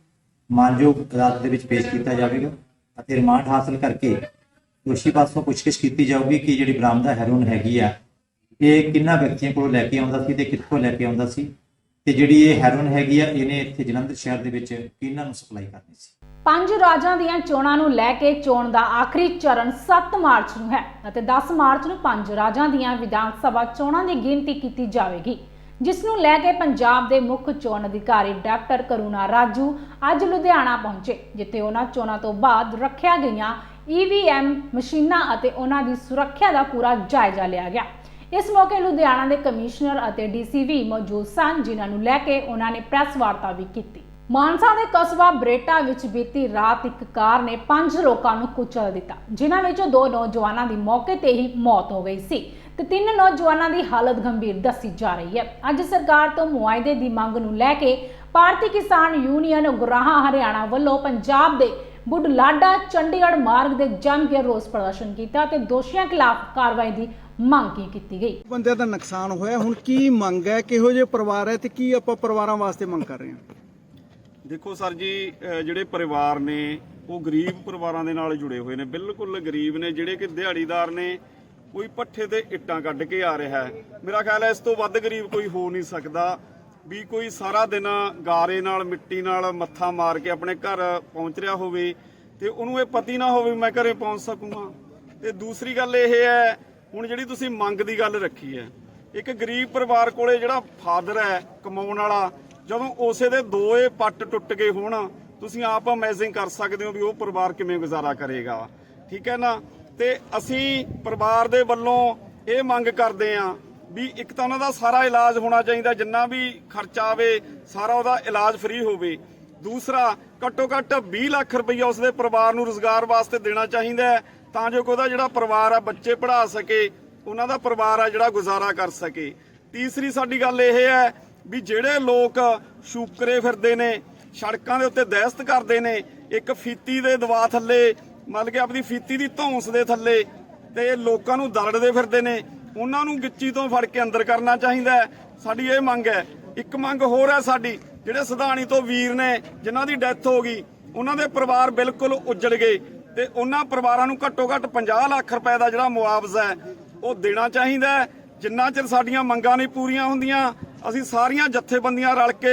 ਮਾਨਯੋਗ ਅਦਾਲਤ ਦੇ ਵਿੱਚ ਪੇਸ਼ ਕੀਤਾ ਜਾਵੇਗਾ ਅਤੇ ਰਿਮਾਂਡ ਹਾਸਲ ਕਰਕੇ ਦੋਸ਼ੀ ਪਾਸੋਂ ਪੁੱਛਗਿੱਛ ਕੀਤੀ ਜਾਊਗੀ ਕਿ ਜਿਹੜੀ ਬਰਾਮਦਾ ਹੈਰੋਇਨ ਹੈਗੀ ਆ ਇਹ ਕਿੰਨਾ ਵਿਅਕਤੀਆਂ ਕੋਲੋਂ ਲੈ ਕੇ ਆਉਂਦਾ ਸੀ ਤੇ ਕਿੱਥੋਂ ਲੈ ਕੇ ਆਉਂਦਾ ਸੀ ਤੇ ਜਿਹੜੀ ਇਹ ਹੈਰੋਇਨ ਹੈਗੀ ਆ ਇਹਨੇ ਇੱਥੇ ਜਲੰਧਰ ਸ਼ਹਿਰ ਦੇ ਵਿੱਚ ਕਿਹਨਾਂ ਨੂੰ ਸਪਲਾਈ ਕਰਨੀ ਸੀ। 5 ਰਾਜਾਂ ਦੀਆਂ ਚੋਣਾਂ ਨੂੰ ਲੈ ਕੇ ਚੋਣ ਦਾ ਆਖਰੀ ਚਰਨ 7 ਮਾਰਚ ਨੂੰ ਹੈ ਅਤੇ 10 ਮਾਰਚ ਨੂੰ 5 ਰਾਜਾਂ ਦੀਆਂ ਵਿਧਾਨ ਸਭਾ ਚੋਣਾਂ ਦੀ ਗਿਣਤੀ ਕੀਤੀ ਜਾਵੇਗੀ, ਜਿਸ ਨੂੰ ਲੈ ਕੇ ਪੰਜਾਬ ਦੇ ਮੁੱਖ ਚੋਣ ਅਧਿਕਾਰੀ ਡਾਕਟਰ ਕਰੁਣਾ ਰਾਜੂ ਅੱਜ ਲੁਧਿਆਣਾ ਪਹੁੰਚੇ, ਜਿੱਥੇ ਉਹਨਾਂ ਚੋਣਾਂ ਤੋਂ ਬਾਅਦ ਰੱਖਿਆ ਗਈਆਂ EVM ਮਸ਼ੀਨਾਂ ਅਤੇ ਉਹਨਾਂ ਦੀ ਸੁਰੱਖਿਆ ਦਾ ਪੂਰਾ ਜਾਇਜ਼ਾ ਲਿਆ ਗਿਆ। ਇਸ ਮੌਕੇ ਲੁਧਿਆਣਾ ਦੇ ਕਮਿਸ਼ਨਰ ਅਤੇ DC ਵੀ ਮੌਜੂਦ ਸਨ, ਜਿਨ੍ਹਾਂ ਨੂੰ ਲੈ ਕੇ ਉਹਨਾਂ ਨੇ ਪ੍ਰੈਸ ਵਾਰਤਾ ਵੀ ਕੀਤੀ। ਮਾਨਸਾ ਦੇ ਕਸਬਾ ਬਰੇਟਾ ਵਿੱਚ ਬੀਤੀ ਰਾਤ ਇੱਕ ਕਾਰ ਨੇ 5 ਲੋਕਾਂ ਨੂੰ ਕੁਚਲ ਦਿੱਤਾ, ਜਿਨ੍ਹਾਂ ਵਿੱਚੋਂ 2 ਨੌਜਵਾਨਾਂ ਦੀ ਮੌਕੇ ਤੇ ਹੀ ਮੌਤ ਹੋ ਗਈ ਸੀ ਤੇ 3 ਨੌਜਵਾਨਾਂ ਦੀ ਹਾਲਤ ਗੰਭੀਰ ਦੱਸੀ ਜਾ ਰਹੀ ਹੈ। ਅੱਜ ਸਰਕਾਰ ਤੋਂ ਮੁਆਵਜ਼ੇ ਦੀ ਮੰਗ ਨੂੰ ਲੈ ਕੇ ਭਾਰਤੀ ਕਿਸਾਨ ਯੂਨੀਅਨ ਉਗਰਾਹਾਂ ਹਰਿਆਣਾ ਵੱਲੋਂ ਪੰਜਾਬ ਦੇ ਬੁਢਲਾਡਾ ਚੰਡੀਗੜ੍ਹ ਮਾਰਗ ਦੇ ਜੰਮ ਕੇ ਰੋਸ ਪ੍ਰਦਰਸ਼ਨ ਕੀਤਾ ਤੇ ਦੋਸ਼ੀਆਂ ਖਿਲਾਫ ਕਾਰਵਾਈ ਦੀ ਮੰਗ ਕੀਤੀ ਗਈ। ਬੰਦੇ ਦਾ ਨੁਕਸਾਨ ਹੋਇਆ, ਹੁਣ ਕੀ ਮੰਗ ਹੈ, ਕਿਹੋ ਜਿਹੇ ਪਰਿਵਾਰ ਹੈ ਤੇ ਕੀ ਆਪਾਂ ਪਰਿਵਾਰਾਂ ਵਾਸਤੇ ਮੰਗ ਕਰ ਰਹੇ ਹਾਂ? ਦੇਖੋ ਸਰ ਜੀ, ਜਿਹੜੇ ਪਰਿਵਾਰ ਨੇ ਉਹ ਗਰੀਬ ਪਰਿਵਾਰਾਂ ਦੇ ਨਾਲ ਜੁੜੇ ਹੋਏ ਨੇ, ਬਿਲਕੁਲ ਗਰੀਬ ਨੇ, ਜਿਹੜੇ ਕਿ ਦਿਹਾੜੀਦਾਰ ਨੇ, ਕੋਈ ਪੱਠੇ ਤੇ ਇੱਟਾਂ ਕੱਢ ਕੇ ਆ ਰਿਹਾ ਹੈ। ਮੇਰਾ ਖਿਆਲ ਹੈ ਇਸ ਤੋਂ ਵੱਧ ਗਰੀਬ ਕੋਈ ਹੋ ਨਹੀਂ ਸਕਦਾ ਵੀ ਕੋਈ ਸਾਰਾ ਦਿਨ ਗਾਰੇ ਨਾਲ ਮਿੱਟੀ ਨਾਲ ਮੱਥਾ ਮਾਰ ਕੇ ਆਪਣੇ ਘਰ ਪਹੁੰਚ ਰਿਹਾ ਹੋਵੇ ਤੇ ਉਹਨੂੰ ਇਹ ਪਤਾ ਨਾ ਹੋਵੇ ਮੈਂ ਘਰੇ ਪਹੁੰਚ ਸਕੂੰਗਾ। ਤੇ ਦੂਸਰੀ ਗੱਲ ਇਹ ਹੈ, ਹੁਣ ਜਿਹੜੀ ਤੁਸੀਂ ਮੰਗ ਦੀ ਗੱਲ ਰੱਖੀ ਹੈ, ਇੱਕ ਗਰੀਬ ਪਰਿਵਾਰ ਕੋਲੇ ਜਿਹੜਾ ਫਾਦਰ ਹੈ ਕਮਾਉਣ ਵਾਲਾ, ਜਦੋਂ ਉਸੇ ਦੇ 2 ਪੱਟ ਟੁੱਟ ਗਏ ਹੋਣ, ਤੁਸੀਂ ਆਪ ਇਮੇਜਿਨ ਕਰ ਸਕਦੇ ਹੋ ਵੀ ਉਹ ਪਰਿਵਾਰ ਕਿਵੇਂ ਗੁਜ਼ਾਰਾ ਕਰੇਗਾ। ਠੀਕ ਹੈ ਨਾ। ਤੇ ਅਸੀਂ ਪਰਿਵਾਰ ਦੇ ਵੱਲੋਂ ਇਹ ਮੰਗ ਕਰਦੇ ਹਾਂ ਵੀ ਇੱਕ ਤਾਂ ਉਹਨਾਂ ਦਾ ਸਾਰਾ ਇਲਾਜ ਹੋਣਾ ਚਾਹੀਦਾ, ਜਿੰਨਾ ਵੀ ਖਰਚਾ ਆਵੇ ਸਾਰਾ ਉਹਦਾ ਇਲਾਜ ਫ੍ਰੀ ਹੋਵੇ। ਦੂਸਰਾ, ਘੱਟੋ ਘੱਟ 20 ਲੱਖ ਰੁਪਈਆ ਉਸਦੇ ਪਰਿਵਾਰ ਨੂੰ ਰੁਜ਼ਗਾਰ ਵਾਸਤੇ ਦੇਣਾ ਚਾਹੀਦਾ ਹੈ, ਤਾਂ ਜੋ ਕਿ ਉਹਦਾ ਜਿਹੜਾ ਪਰਿਵਾਰ ਆ ਬੱਚੇ ਪੜ੍ਹਾ ਸਕੇ, ਉਹਨਾਂ ਦਾ ਪਰਿਵਾਰ ਆ ਜਿਹੜਾ ਗੁਜ਼ਾਰਾ ਕਰ ਸਕੇ। ਤੀਸਰੀ ਸਾਡੀ ਗੱਲ ਇਹ ਹੈ ਵੀ ਜਿਹੜੇ ਲੋਕ ਸ਼ੂਕਰੇ ਫਿਰਦੇ ਨੇ, ਸੜਕਾਂ ਦੇ ਉੱਤੇ ਦਹਿਸ਼ਤ ਕਰਦੇ ਨੇ, ਇੱਕ ਫੀਤੀ ਦੇ ਦਵਾ ਥੱਲੇ, ਮਤਲਬ ਕਿ ਆਪਣੀ ਫੀਤੀ ਦੀ ਧੌਂਸ ਦੇ ਥੱਲੇ ਤੇ ਲੋਕਾਂ ਨੂੰ ਦਰੜਦੇ ਫਿਰਦੇ ਨੇ, ਉਹਨਾਂ ਨੂੰ ਗਿੱਚੀ ਤੋਂ ਫੜ ਕੇ ਅੰਦਰ ਕਰਨਾ ਚਾਹੀਦਾ ਹੈ। ਸਾਡੀ ਇਹ ਮੰਗ ਹੈ। ਇੱਕ ਮੰਗ ਹੋਰ ਹੈ ਸਾਡੀ, ਜਿਹੜੇ ਸਿਧਾਣੀ ਤੋਂ ਵੀਰ ਨੇ ਜਿਨ੍ਹਾਂ ਦੀ ਡੈਥ ਹੋ ਗਈ, ਉਹਨਾਂ ਦੇ ਪਰਿਵਾਰ ਬਿਲਕੁਲ ਉੱਜੜ ਗਏ ਤੇ ਉਹਨਾਂ ਪਰਿਵਾਰਾਂ ਨੂੰ ਘੱਟੋ ਘੱਟ 50 ਲੱਖ ਰੁਪਏ ਦਾ ਜਿਹੜਾ ਮੁਆਵਜ਼ਾ ਹੈ ਉਹ ਦੇਣਾ ਚਾਹੀਦਾ ਹੈ। ਜਿੰਨਾ ਚਿਰ ਸਾਡੀਆਂ ਮੰਗਾਂ ਨਹੀਂ ਪੂਰੀਆਂ ਹੁੰਦੀਆਂ, ਅਸੀਂ ਸਾਰੀਆਂ ਜਥੇਬੰਦੀਆਂ ਰਲ ਕੇ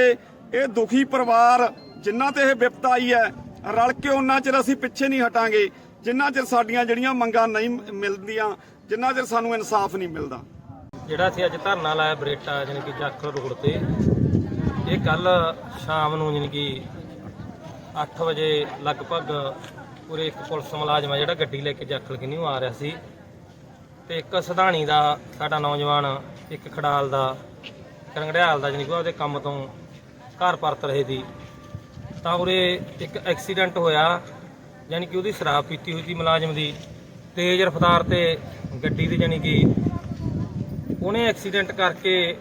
ਇਹ ਦੁਖੀ ਪਰਿਵਾਰ ਜਿਨ੍ਹਾਂ ਤੇ ਇਹ ਵਿਪਤ ਆਈ ਹੈ, ਰਲ ਕੇ ਉਹਨਾਂ ਚਿਰ ਅਸੀਂ ਪਿੱਛੇ ਨਹੀਂ ਹਟਾਂਗੇ, ਜਿੰਨਾ ਚਿਰ ਸਾਡੀਆਂ ਜਿਹੜੀਆਂ ਮੰਗਾਂ ਨਹੀਂ ਮਿਲਦੀਆਂ, ਜਿੰਨਾ ਚਿਰ ਸਾਨੂੰ ਇਨਸਾਫ ਨਹੀਂ ਮਿਲਦਾ। ਜਿਹੜਾ ਅਸੀਂ ਅੱਜ ਧਰਨਾ ਲਾਇਆ ਬਰੇਟਾ ਜਾਣੀ ਕਿ ਜਾਖਲ ਰੋਡ ਤੇ, ਇਹ ਕੱਲ ਸ਼ਾਮ ਨੂੰ ਜਾਣੀ ਕਿ 8 ਵਜੇ ਲਗਭਗ ਪੂਰੇ ਇੱਕ ਪੁਲਿਸ ਮੁਲਾਜ਼ਮ ਜਿਹੜਾ ਗੱਡੀ ਲੈ ਕੇ ਜਾਖਲ ਕਿੰਨੀ ਆ ਰਿਹਾ ਸੀ ਤੇ ਇੱਕ ਸਿਧਾਣੀ ਦਾ ਸਾਡਾ ਨੌਜਵਾਨ, ਇੱਕ ਖੜਾਲ ਦਾ, ਕਰੰਗੜਿਆਲ ਦਾ, ਜਾਣੀ ਕਿ ਉਹਦੇ ਕੰਮ ਤੋਂ ਘਰ ਪਰਤ ਰਹੇ ਸੀ ਤਾਂ ਉਰੇ ਇੱਕ ਐਕਸੀਡੈਂਟ ਹੋਇਆ। ਜਾਣੀ ਕਿ ਉਹਦੀ ਸ਼ਰਾਬ ਪੀਤੀ ਹੋਈ ਸੀ ਮੁਲਾਜ਼ਮ ਦੀ, ਤੇਜ਼ ਰਫ਼ਤਾਰ ਤੇ ਗੱਡੀ ਦੀ, ਜਾਣੀ ਕਿ ਉਹਨੇ ਐਕਸੀਡੈਂਟ ਕਰਕੇ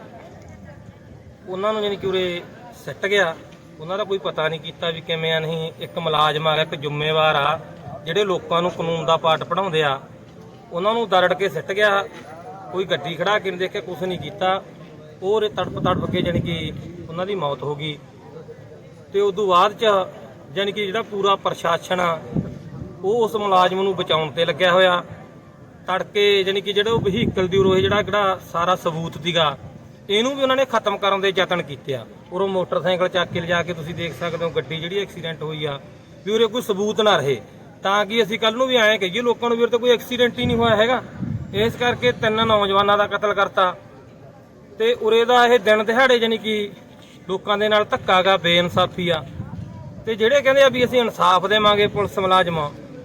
ਉਹਨਾਂ ਨੂੰ ਜਾਣੀ ਕਿ ਉਰੇ ਸਿੱਟ ਗਿਆ। ਉਹਨਾਂ ਦਾ ਕੋਈ ਪਤਾ ਨਹੀਂ ਕੀਤਾ ਵੀ ਕਿਵੇਂ ਆ ਨਹੀਂ। ਇੱਕ ਮੁਲਾਜ਼ਮ ਆ ਗਿਆ, ਇੱਕ ਜ਼ਿੰਮੇਵਾਰ ਆ, ਜਿਹੜੇ ਲੋਕਾਂ ਨੂੰ ਕਾਨੂੰਨ ਦਾ ਪਾਠ ਪੜ੍ਹਾਉਂਦੇ ਆ, ਉਹਨਾਂ ਨੂੰ ਦਰੜ ਕੇ ਸਿੱਟ ਗਿਆ। ਕੋਈ ਗੱਡੀ ਖੜਾ ਕੇ ਨਹੀਂ ਦੇਖਿਆ, ਕੁਛ ਨਹੀਂ ਕੀਤਾ। ਉਹ ਤੜਪ ਕੇ ਜਾਣੀ ਕਿ ਉਹਨਾਂ ਦੀ ਮੌਤ ਹੋ ਗਈ। ਤੇ ਉਦੋਂ ਬਾਅਦ ਚ ਜਾਣੀ ਕਿ ਜਿਹੜਾ ਪੂਰਾ ਪ੍ਰਸ਼ਾਸਨ ਆ ਉਹ ਉਸ ਮੁਲਾਜ਼ਮ ਨੂੰ ਬਚਾਉਣ ਤੇ ਲੱਗਿਆ ਹੋਇਆ। ਤੜਕੇ ਜਾਣੀ ਕਿ ਜਿਹੜਾ ਉਹ ਵਹੀਕਲ ਦੀ ਉਰੋਂ ਜਿਹੜਾ ਸਾਰਾ ਸਬੂਤ ਸੀਗਾ, ਇਹਨੂੰ ਵੀ ਉਹਨਾਂ ਨੇ ਖਤਮ ਕਰਨ ਦੇ ਯਤਨ ਕੀਤੇ ਆ। ਉਰੋਂ ਮੋਟਰਸਾਈਕਲ ਚੱਕ ਕੇ ਲਿਜਾ ਕੇ ਤੁਸੀਂ ਦੇਖ ਸਕਦੇ ਹੋ ਗੱਡੀ ਜਿਹੜੀ ਐਕਸੀਡੈਂਟ ਹੋਈ ਆ, ਵੀ ਉਰੇ ਕੋਈ ਸਬੂਤ ਨਾ ਰਹੇ, ਤਾਂ ਕਿ ਅਸੀਂ ਕੱਲ ਨੂੰ ਵੀ ਐਂ ਕਹੀਏ ਲੋਕਾਂ ਨੂੰ ਵੀ ਉਰੇ ਤਾਂ ਕੋਈ ਐਕਸੀਡੈਂਟ ਹੀ ਨਹੀਂ ਹੋਇਆ ਹੈਗਾ। ਇਸ ਕਰਕੇ 3 ਨੌਜਵਾਨਾਂ ਦਾ ਕਤਲ ਕਰਤਾ ਤੇ ਉਰੇ ਦਾ ਇਹ ਦਿਨ ਦਿਹਾੜੇ ਜਾਣੀ ਕਿ ਲੋਕਾਂ ਦੇ ਨਾਲ ਧੱਕਾ ਗਾ, ਬੇਇਨਸਾਫੀ ਆ। ਤੇ ਜਿਹੜੇ ਕਹਿੰਦੇ ਆ ਵੀ ਅਸੀਂ ਇਨਸਾਫ ਦੇਵਾਂਗੇ ਪੁਲਿਸ ਮੁਲਾਜ਼ਮ,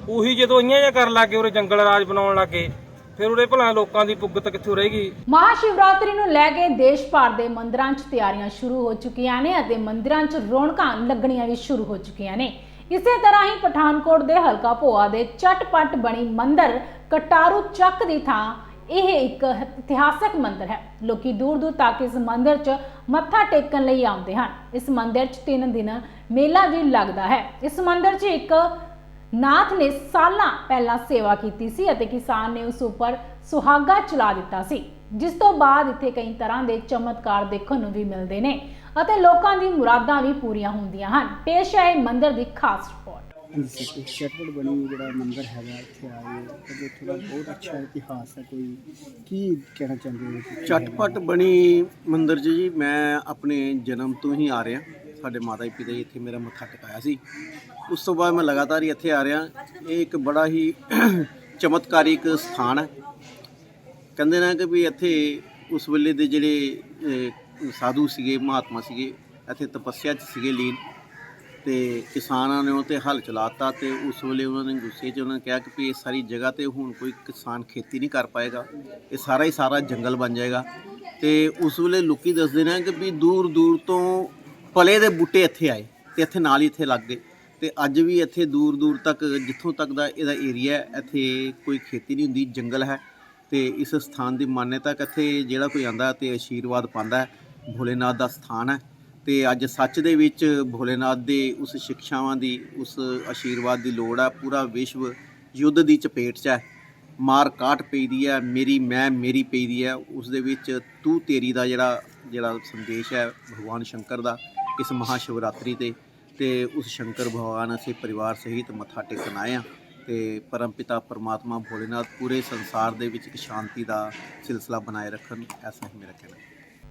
ਉਹੀ ਜਦੋਂ ਇੰਨੀਆਂ ਜਿਹਾ ਕਰਨ ਲੱਗੇ, ਉਰੇ ਜੰਗਲ ਰਾਜ ਬਣਾਉਣ ਲੱਗੇ, ਫਿਰ ਉਰੇ ਭਲਾ ਲੋਕਾਂ ਦੀ ਪੁੱਗਤ ਕਿੱਥੋਂ ਰਹੇਗੀ। ਮਹਾਸ਼ਿਵਰਾਤਰੀ ਨੂੰ ਲੈ ਕੇ ਦੇਸ਼ ਭਰ ਦੇ ਮੰਦਿਰਾਂ 'ਚ ਤਿਆਰੀਆਂ ਸ਼ੁਰੂ ਹੋ ਚੁੱਕੀਆਂ ਨੇ ਅਤੇ ਮੰਦਿਰਾਂ 'ਚ ਰੌਣਕਾਂ ਲੱਗਣੀਆਂ ਵੀ ਸ਼ੁਰੂ ਹੋ ਚੁੱਕੀਆਂ ਨੇ। ਇਸੇ ਤਰ੍ਹਾਂ ਹੀ ਪਠਾਨਕੋਟ ਦੇ ਹਲਕਾ ਭੋਆ ਦੇ ਚਟਪਟ ਬਣੀ ਮੰਦਿਰ ਕਟਾਰੂ ਚੱਕ ਦੀ ਥਾਂ ਇਹ ਇੱਕ ਇਤਿਹਾਸਕ ਮੰਦਿਰ ਹੈ। ਲੋਕੀ ਦੂਰ ਦੂਰ ਤੱਕ ਇਸ ਮੰਦਿਰ 'ਚ ਮੱਥਾ ਟੇਕਣ ਲਈ ਆਉਂਦੇ ਹਨ। ਇਸ ਮੰਦਿਰ 'ਚ 3 ਦਿਨ ਮੇਲਾ ਵੀ ਲੱਗਦਾ ਹੈ। ਇਸ ਮੰਦਿਰ 'ਚ ਇੱਕ ਨਾਥ ਨੇ ਸਾਲਾਂ ਪਹਿਲਾਂ ਸੇਵਾ ਕੀਤੀ ਸੀ ਅਤੇ ਕਿਸਾਨ ਨੇ ਉਸ ਉੱਪਰ ਸੁਹਾਗਾ ਚਲਾ ਦਿੱਤਾ ਸੀ, ਜਿਸ ਤੋਂ ਬਾਅਦ ਇੱਥੇ ਕਈ ਤਰ੍ਹਾਂ ਦੇ ਚਮਤਕਾਰ ਦੇਖਣ ਨੂੰ ਵੀ ਮਿਲਦੇ ਨੇ ਅਤੇ ਲੋਕਾਂ ਦੀ ਮੁਰਾਦਾਂ ਵੀ ਪੂਰੀਆਂ ਹੁੰਦੀਆਂ ਹਨ। ਪੇਸ਼ ਹੈ ਮੰਦਿਰ ਦੀ ਖਾਸ ਰਿਪੋਰਟ। ਚਟਪਟ ਬਣੀ ਜਿਹੜਾ ਮੰਦਿਰ ਹੈਗਾ ਇੱਥੇ ਆਏ ਤੇ ਇੱਥੇ ਦਾ ਬਹੁਤ ਅੱਛਾ ਇਤਿਹਾਸ ਹੈ, ਕੋਈ ਕੀ ਕਹਿਣਾ ਚਾਹੁੰਦੇ ਹੋ? ਚਟਪਟ ਬਣੀ ਮੰਦਿਰ ਜੀ ਮੈਂ ਆਪਣੇ ਜਨਮ ਤੋਂ ਹੀ ਆ ਰਿਹਾ। ਸਾਡੇ ਮਾਤਾ ਜੀ ਪਿਤਾ ਜੀ ਇੱਥੇ ਮੇਰਾ ਮੱਥਾ ਟਿਕਾਇਆ ਸੀ, ਉਸ ਤੋਂ ਬਾਅਦ ਮੈਂ ਲਗਾਤਾਰ ਹੀ ਇੱਥੇ ਆ ਰਿਹਾ। ਇਹ ਇੱਕ ਬੜਾ ਹੀ ਚਮਤਕਾਰੀ ਇੱਕ ਸਥਾਨ ਹੈ। ਕਹਿੰਦੇ ਨੇ ਕਿ ਵੀ ਇੱਥੇ ਉਸ ਵੇਲੇ ਦੇ ਜਿਹੜੇ ਸਾਧੂ ਸੀਗੇ, ਮਹਾਤਮਾ ਸੀਗੇ, ਇੱਥੇ ਤਪੱਸਿਆ 'ਚ ਸੀਗੇ ਲੀਨ, ਤੇ ਕਿਸਾਨਾਂ ਨੇ ਉਹ 'ਤੇ ਹੱਲ ਚਲਾਤਾ ਤੇ ਉਸ ਵੇਲੇ ਉਹਨਾਂ ਨੇ ਗੁੱਸੇ 'ਚ ਉਹਨਾਂ ਨੇ ਕਿਹਾ ਕਿ ਵੀ ਇਹ ਸਾਰੀ ਜਗ੍ਹਾ 'ਤੇ ਹੁਣ ਕੋਈ ਕਿਸਾਨ ਖੇਤੀ ਨਹੀਂ ਕਰ ਪਾਏਗਾ, ਇਹ ਸਾਰਾ ਹੀ ਸਾਰਾ ਜੰਗਲ ਬਣ ਜਾਏਗਾ। ਤੇ ਉਸ ਵੇਲੇ ਲੋਕੀ ਦੱਸਦੇ ਨੇ ਕਿ ਵੀ ਦੂਰ ਦੂਰ ਤੋਂ ਪਲੇ ਦੇ ਬੂਟੇ ਇੱਥੇ ਆਏ ਤੇ ਇੱਥੇ ਨਾਲ ਹੀ ਇੱਥੇ ਲੱਗ ਗਏ। ਤੇ ਅੱਜ ਵੀ ਇੱਥੇ ਦੂਰ ਦੂਰ ਤੱਕ ਜਿੱਥੋਂ ਤੱਕ ਦਾ ਇਹਦਾ ਏਰੀਆ ਹੈ, ਇੱਥੇ ਕੋਈ ਖੇਤੀ ਨਹੀਂ ਹੁੰਦੀ, ਜੰਗਲ ਹੈ। ਤੇ ਇਸ ਸਥਾਨ ਦੀ ਮਾਨਤਾ ਕਿ ਇੱਥੇ ਜਿਹੜਾ ਕੋਈ ਆਉਂਦਾ ਤੇ ਆਸ਼ੀਰਵਾਦ ਪਾਉਂਦਾ। ਭੋਲੇਨਾਥ ਦਾ ਸਥਾਨ ਹੈ ਤੇ ਅੱਜ ਸੱਚ ਦੇ ਵਿੱਚ ਭੋਲੇਨਾਥ ਦੇ ਉਸ ਸਿੱਖਿਆਵਾਂ ਦੀ, ਉਸ ਆਸ਼ੀਰਵਾਦ ਦੀ ਲੋੜ ਹੈ। ਪੂਰਾ ਵਿਸ਼ਵ ਯੁੱਧ ਦੀ ਚਪੇਟ 'ਚ ਹੈ, ਮਾਰ ਕਾਟ ਪਈਦੀ ਹੈ, ਮੇਰੀ ਮੈਂ ਮੇਰੀ ਪਈਦੀ ਹੈ। ਉਸ ਦੇ ਵਿੱਚ ਤੂੰ ਤੇਰੀ ਦਾ ਜਿਹੜਾ ਸੰਦੇਸ਼ ਹੈ ਭਗਵਾਨ ਸ਼ੰਕਰ ਦਾ ਇਸ ਮਹਾ ਸ਼ਿਵਰਾਤਰੀ ਤੇ ਉਸ ਸ਼ੰਕਰ ਭਗਵਾਨ ਅਸੀਂ ਪਰਿਵਾਰ ਸਹਿਤ ਮੱਥਾ ਟੇਕਣ ਆਏ ਹਾਂ। ਤੇ ਪਰਮਪਿਤਾ ਪਰਮਾਤਮਾ ਭੋਲੇਨਾਥ ਪੂਰੇ ਸੰਸਾਰ ਦੇ ਵਿੱਚ ਇੱਕ ਸ਼ਾਂਤੀ ਦਾ ਸਿਲਸਿਲਾ ਬਣਾਏ ਰੱਖਣ, ਐਸਾ ਹੀ ਮੇਰਾ ਕਹਿਣਾ ਹੈ।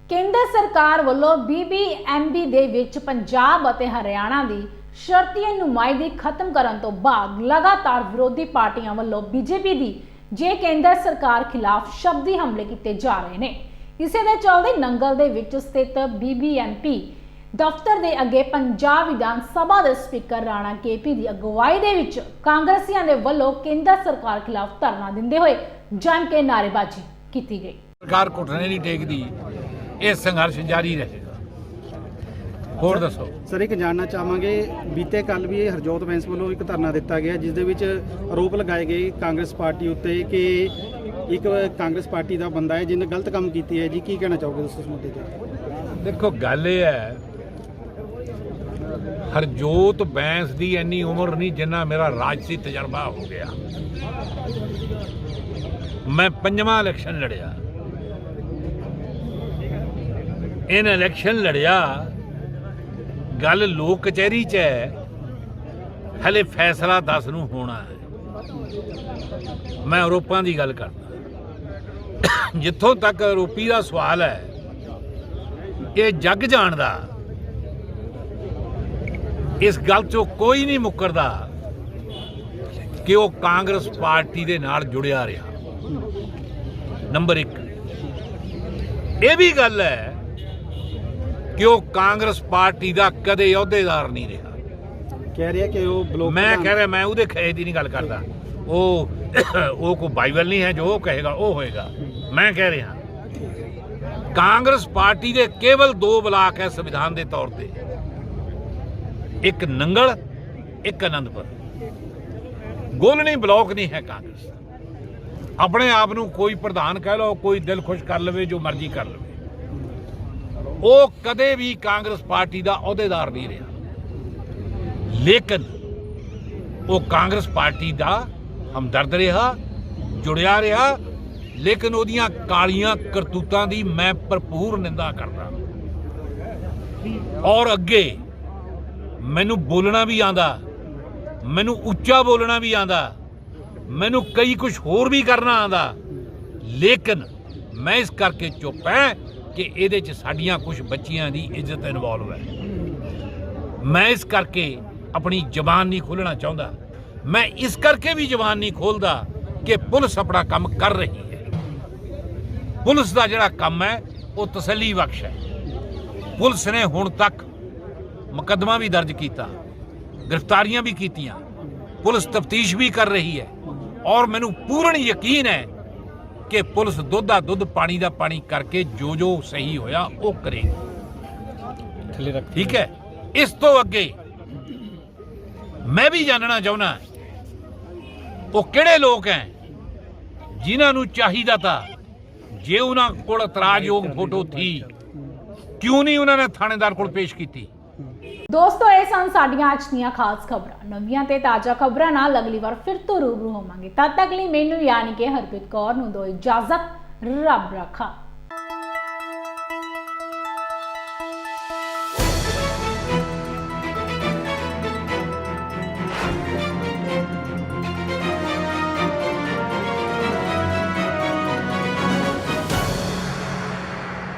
ਕੇਂਦਰ ਸਰਕਾਰ ਵੱਲੋਂ BBMP ਦੇ ਵਿੱਚ ਪੰਜਾਬ ਅਤੇ ਹਰਿਆਣਾ ਦੀ ਸ਼ਰਤੀ ਨੁਮਾਇੰਦਗੀ ਖਤਮ ਕਰਨ ਤੋਂ ਬਾਅਦ ਲਗਾਤਾਰ ਵਿਰੋਧੀ ਪਾਰਟੀਆਂ ਵੱਲੋਂ BJP ਦੀ ਕੇਂਦਰ ਸਰਕਾਰ ਖਿਲਾਫ ਸ਼ਬਦੀ ਹਮਲੇ ਕੀਤੇ ਜਾ ਰਹੇ ਨੇ। ਇਸੇ ਦੇ ਚੱਲਦੇ ਨੰਗਲ ਦੇ ਵਿੱਚ ਸਥਿਤ BBMP ਦਫ਼ਤਰ ਦੇ ਅੱਗੇ ਪੰਜਾਬ ਵਿਧਾਨ ਸਭਾ ਦੇ ਸਪੀਕਰ ਰਾਣਾ KP ਦੀ ਅਗਵਾਈ ਦੇ ਵਿੱਚ ਕਾਂਗਰਸੀਆਂ ਦੇ ਵੱਲੋਂ ਕੇਂਦਰ ਸਰਕਾਰ ਖਿਲਾਫ ਧਰਨਾ ਦਿੰਦੇ ਹੋਏ ਜਮ ਕੇ ਨਾਅਰੇਬਾਜ਼ੀ ਕੀਤੀ ਗਈ। ਸਰਕਾਰ ਘੁਟਨੇ ਨਹੀਂ ਟੇਕਦੀ, ਇਹ ਸੰਘਰਸ਼ ਜਾਰੀ ਰਹੇਗਾ। ਹੋਰ ਦੱਸੋ ਸਰ, ਇੱਕ ਜਾਣਨਾ ਚਾਹਾਂਗੇ, ਬੀਤੇ ਕੱਲ ਵੀ ਇਹ ਹਰਜੋਤ ਬੈਂਸ ਵੱਲੋਂ ਇੱਕ ਧਰਨਾ ਦਿੱਤਾ ਗਿਆ ਜਿਸ ਦੇ ਵਿੱਚ ਆਰੋਪ ਲਗਾਏ ਗਏ ਕਾਂਗਰਸ ਪਾਰਟੀ ਉੱਤੇ ਕਿ ਇੱਕ ਕਾਂਗਰਸ ਪਾਰਟੀ ਦਾ ਬੰਦਾ ਹੈ ਜਿਹਨੇ ਗਲਤ ਕੰਮ ਕੀਤੀ ਹੈ ਜੀ, ਕੀ ਕਹਿਣਾ ਚਾਹੋਗੇ ਤੁਸੀਂ ਇਸ ਮੁੱਦੇ ਤੇ? ਦੇਖੋ ਗੱਲ ਇਹ ਹੈ, ਹਰਜੋਤ ਬੈਂਸ ਦੀ ਇੰਨੀ ਉਮਰ ਨਹੀਂ ਜਿੰਨਾ ਮੇਰਾ ਰਾਜਸੀ ਤਜਰਬਾ ਹੋ ਗਿਆ। ਮੈਂ 5ਵਾਂ ਇਲੈਕਸ਼ਨ ਲੜਿਆ, ਇਹਨੇ ਇਲੈਕਸ਼ਨ ਲੜਿਆ। ਗੱਲ ਲੋਕ ਕਚਹਿਰੀ 'ਚ ਹੈ, ਹਲੇ ਫੈਸਲਾ 10 ਨੂੰ ਹੋਣਾ ਹੈ। ਮੈਂ ਆਰੋਪਾਂ ਦੀ ਗੱਲ ਕਰਦਾ। ਜਿੱਥੋਂ ਤੱਕ ਆਰੋਪੀ ਦਾ ਸਵਾਲ ਹੈ, ਇਹ ਜੱਗ ਜਾਣਦਾ, ਇਸ ਗੱਲ 'ਚੋਂ ਕੋਈ ਨਹੀਂ ਮੁੱਕਰਦਾ ਕਿ ਉਹ ਕਾਂਗਰਸ ਪਾਰਟੀ ਦੇ ਨਾਲ ਜੁੜਿਆ ਰਿਹਾ। ਨੰਬਰ 1 ਇਹ ਵੀ ਗੱਲ ਹੈ ਕਿ ਉਹ ਕਾਂਗਰਸ ਪਾਰਟੀ ਦਾ ਕਦੇ ਅਹੁਦੇਦਾਰ ਨਹੀਂ ਰਿਹਾ। ਕਹਿ ਰਿਹਾ ਕਿ ਉਹ ਬਲੋਕ, ਮੈਂ ਕਹਿ ਰਿਹਾ, ਮੈਂ ਉਹਦੇ ਖੇਤ ਦੀ ਨਹੀਂ ਗੱਲ ਕਰਦਾ। ਉਹ ਕੋਈ ਬਾਈਬਲ ਨਹੀਂ ਹੈ, ਜੋ ਉਹ ਕਹੇਗਾ ਉਹ ਹੋਏਗਾ। ਮੈਂ ਕਹਿ ਰਿਹਾ ਕਾਂਗਰਸ ਪਾਰਟੀ ਦੇ ਕੇਵਲ 2 ਬਲਾਕ ਹੈ ਸੰਵਿਧਾਨ ਦੇ ਤੌਰ ਤੇ, ਇੱਕ ਨੰਗਲ, ਇੱਕ ਅਨੰਦਪੁਰ। ਗੋਲਣੀ ਬਲਾਕ ਨਹੀਂ ਹੈ ਕਾਂਗਰਸ। ਆਪਣੇ ਆਪ ਨੂੰ ਕੋਈ ਪ੍ਰਧਾਨ ਕਹਿ ਲਓ, ਕੋਈ ਦਿਲ ਖੁਸ਼ ਕਰ ਲਵੇ, ਜੋ ਮਰਜ਼ੀ ਕਰ ਲਵੇ। ਉਹ ਕਦੇ ਵੀ ਕਾਂਗਰਸ ਪਾਰਟੀ ਦਾ ਅਹੁਦੇਦਾਰ ਨਹੀਂ ਰਿਹਾ, ਲੇਕਿਨ ਉਹ ਕਾਂਗਰਸ ਪਾਰਟੀ ਦਾ ਹਮਦਰਦ ਰਿਹਾ, ਜੁੜਿਆ ਰਿਹਾ। ਲੇਕਿਨ ਉਹਦੀਆਂ ਕਾਲੀਆਂ ਕਰਤੂਤਾਂ ਦੀ ਮੈਂ ਭਰਪੂਰ ਨਿੰਦਾ ਕਰਦਾ। ਔਰ ਅੱਗੇ ਮੈਨੂੰ ਬੋਲਣਾ ਵੀ ਆਂਦਾ, ਮੈਨੂੰ ਉੱਚਾ ਬੋਲਣਾ ਵੀ ਆਂਦਾ, ਮੈਨੂੰ ਕਈ ਕੁਝ ਹੋਰ ਵੀ ਕਰਨਾ ਆਂਦਾ। ਲੇਕਿਨ ਮੈਂ ਇਸ ਕਰਕੇ ਚੁੱਪ ਹੈ ਕਿ ਇਹਦੇ 'ਚ ਸਾਡੀਆਂ ਕੁਝ ਬੱਚੀਆਂ ਦੀ ਇੱਜ਼ਤ ਇਨਵੋਲਵ ਹੈ। ਮੈਂ ਇਸ ਕਰਕੇ ਆਪਣੀ ਜ਼ਬਾਨ ਨਹੀਂ ਖੋਲ੍ਹਣਾ ਚਾਹੁੰਦਾ। ਮੈਂ ਇਸ ਕਰਕੇ ਵੀ ਜ਼ਬਾਨ ਨਹੀਂ ਖੋਲ੍ਹਦਾ ਕਿ ਪੁਲਿਸ ਆਪਣਾ ਕੰਮ ਕਰ ਰਹੀ ਹੈ। ਪੁਲਿਸ ਦਾ ਜਿਹੜਾ ਕੰਮ ਹੈ ਉਹ ਤਸੱਲੀ ਬਖਸ਼ ਹੈ। ਪੁਲਿਸ ਨੇ ਹੁਣ ਤੱਕ ਮੁਕੱਦਮਾ ਵੀ ਦਰਜ ਕੀਤਾ, ਗ੍ਰਿਫਤਾਰੀਆਂ ਵੀ ਕੀਤੀਆਂ, ਪੁਲਿਸ ਤਫਤੀਸ਼ ਵੀ ਕਰ ਰਹੀ ਹੈ। ਔਰ ਮੈਨੂੰ ਪੂਰਨ ਯਕੀਨ ਹੈ ਕਿ ਪੁਲਿਸ ਦੁੱਧ ਦਾ ਦੁੱਧ, ਪਾਣੀ ਦਾ ਪਾਣੀ ਕਰਕੇ ਜੋ ਸਹੀ ਹੋਇਆ ਉਹ ਕਰੇਗੀ। ਠੀਕ ਹੈ। ਇਸ ਤੋਂ ਅੱਗੇ ਮੈਂ ਵੀ ਜਾਣਨਾ ਚਾਹੁੰਦਾ ਉਹ ਕਿਹੜੇ ਲੋਕ ਹੈ ਜਿਨ੍ਹਾਂ ਨੂੰ ਚਾਹੀਦਾ ਤਾਂ ਜੇ ਉਹਨਾਂ ਕੋਲ ਇਤਰਾਜ਼ਯੋਗ ਫੋਟੋ ਥੀ ਕਿਉਂ ਨਹੀਂ ਉਹਨਾਂ ਨੇ ਥਾਣੇਦਾਰ ਕੋਲ ਪੇਸ਼ ਕੀਤੀ। ਦੋਸਤੋ, ਇਹ ਸਨ ਸਾਡੀਆਂ ਅੱਜ ਦੀਆਂ ਖਾਸ ਖਬਰਾਂ। ਨਵੀਆਂ ਤੇ ਤਾਜ਼ਾ ਖਬਰਾਂ ਨਾਲ ਅਗਲੀ ਵਾਰ ਫਿਰ ਤੋਂ ਰੂਬਰੂ ਹੋਵਾਂਗੇ। ਤਦ ਤੱਕ ਲਈ ਮੈਨੂੰ ਯਾਨੀ ਕਿ ਹਰਪ੍ਰੀਤ ਕੌਰ ਨੂੰ ਦਿਓ ਇਜਾਜ਼ਤ। ਰੱਬ ਰਾਖਾ।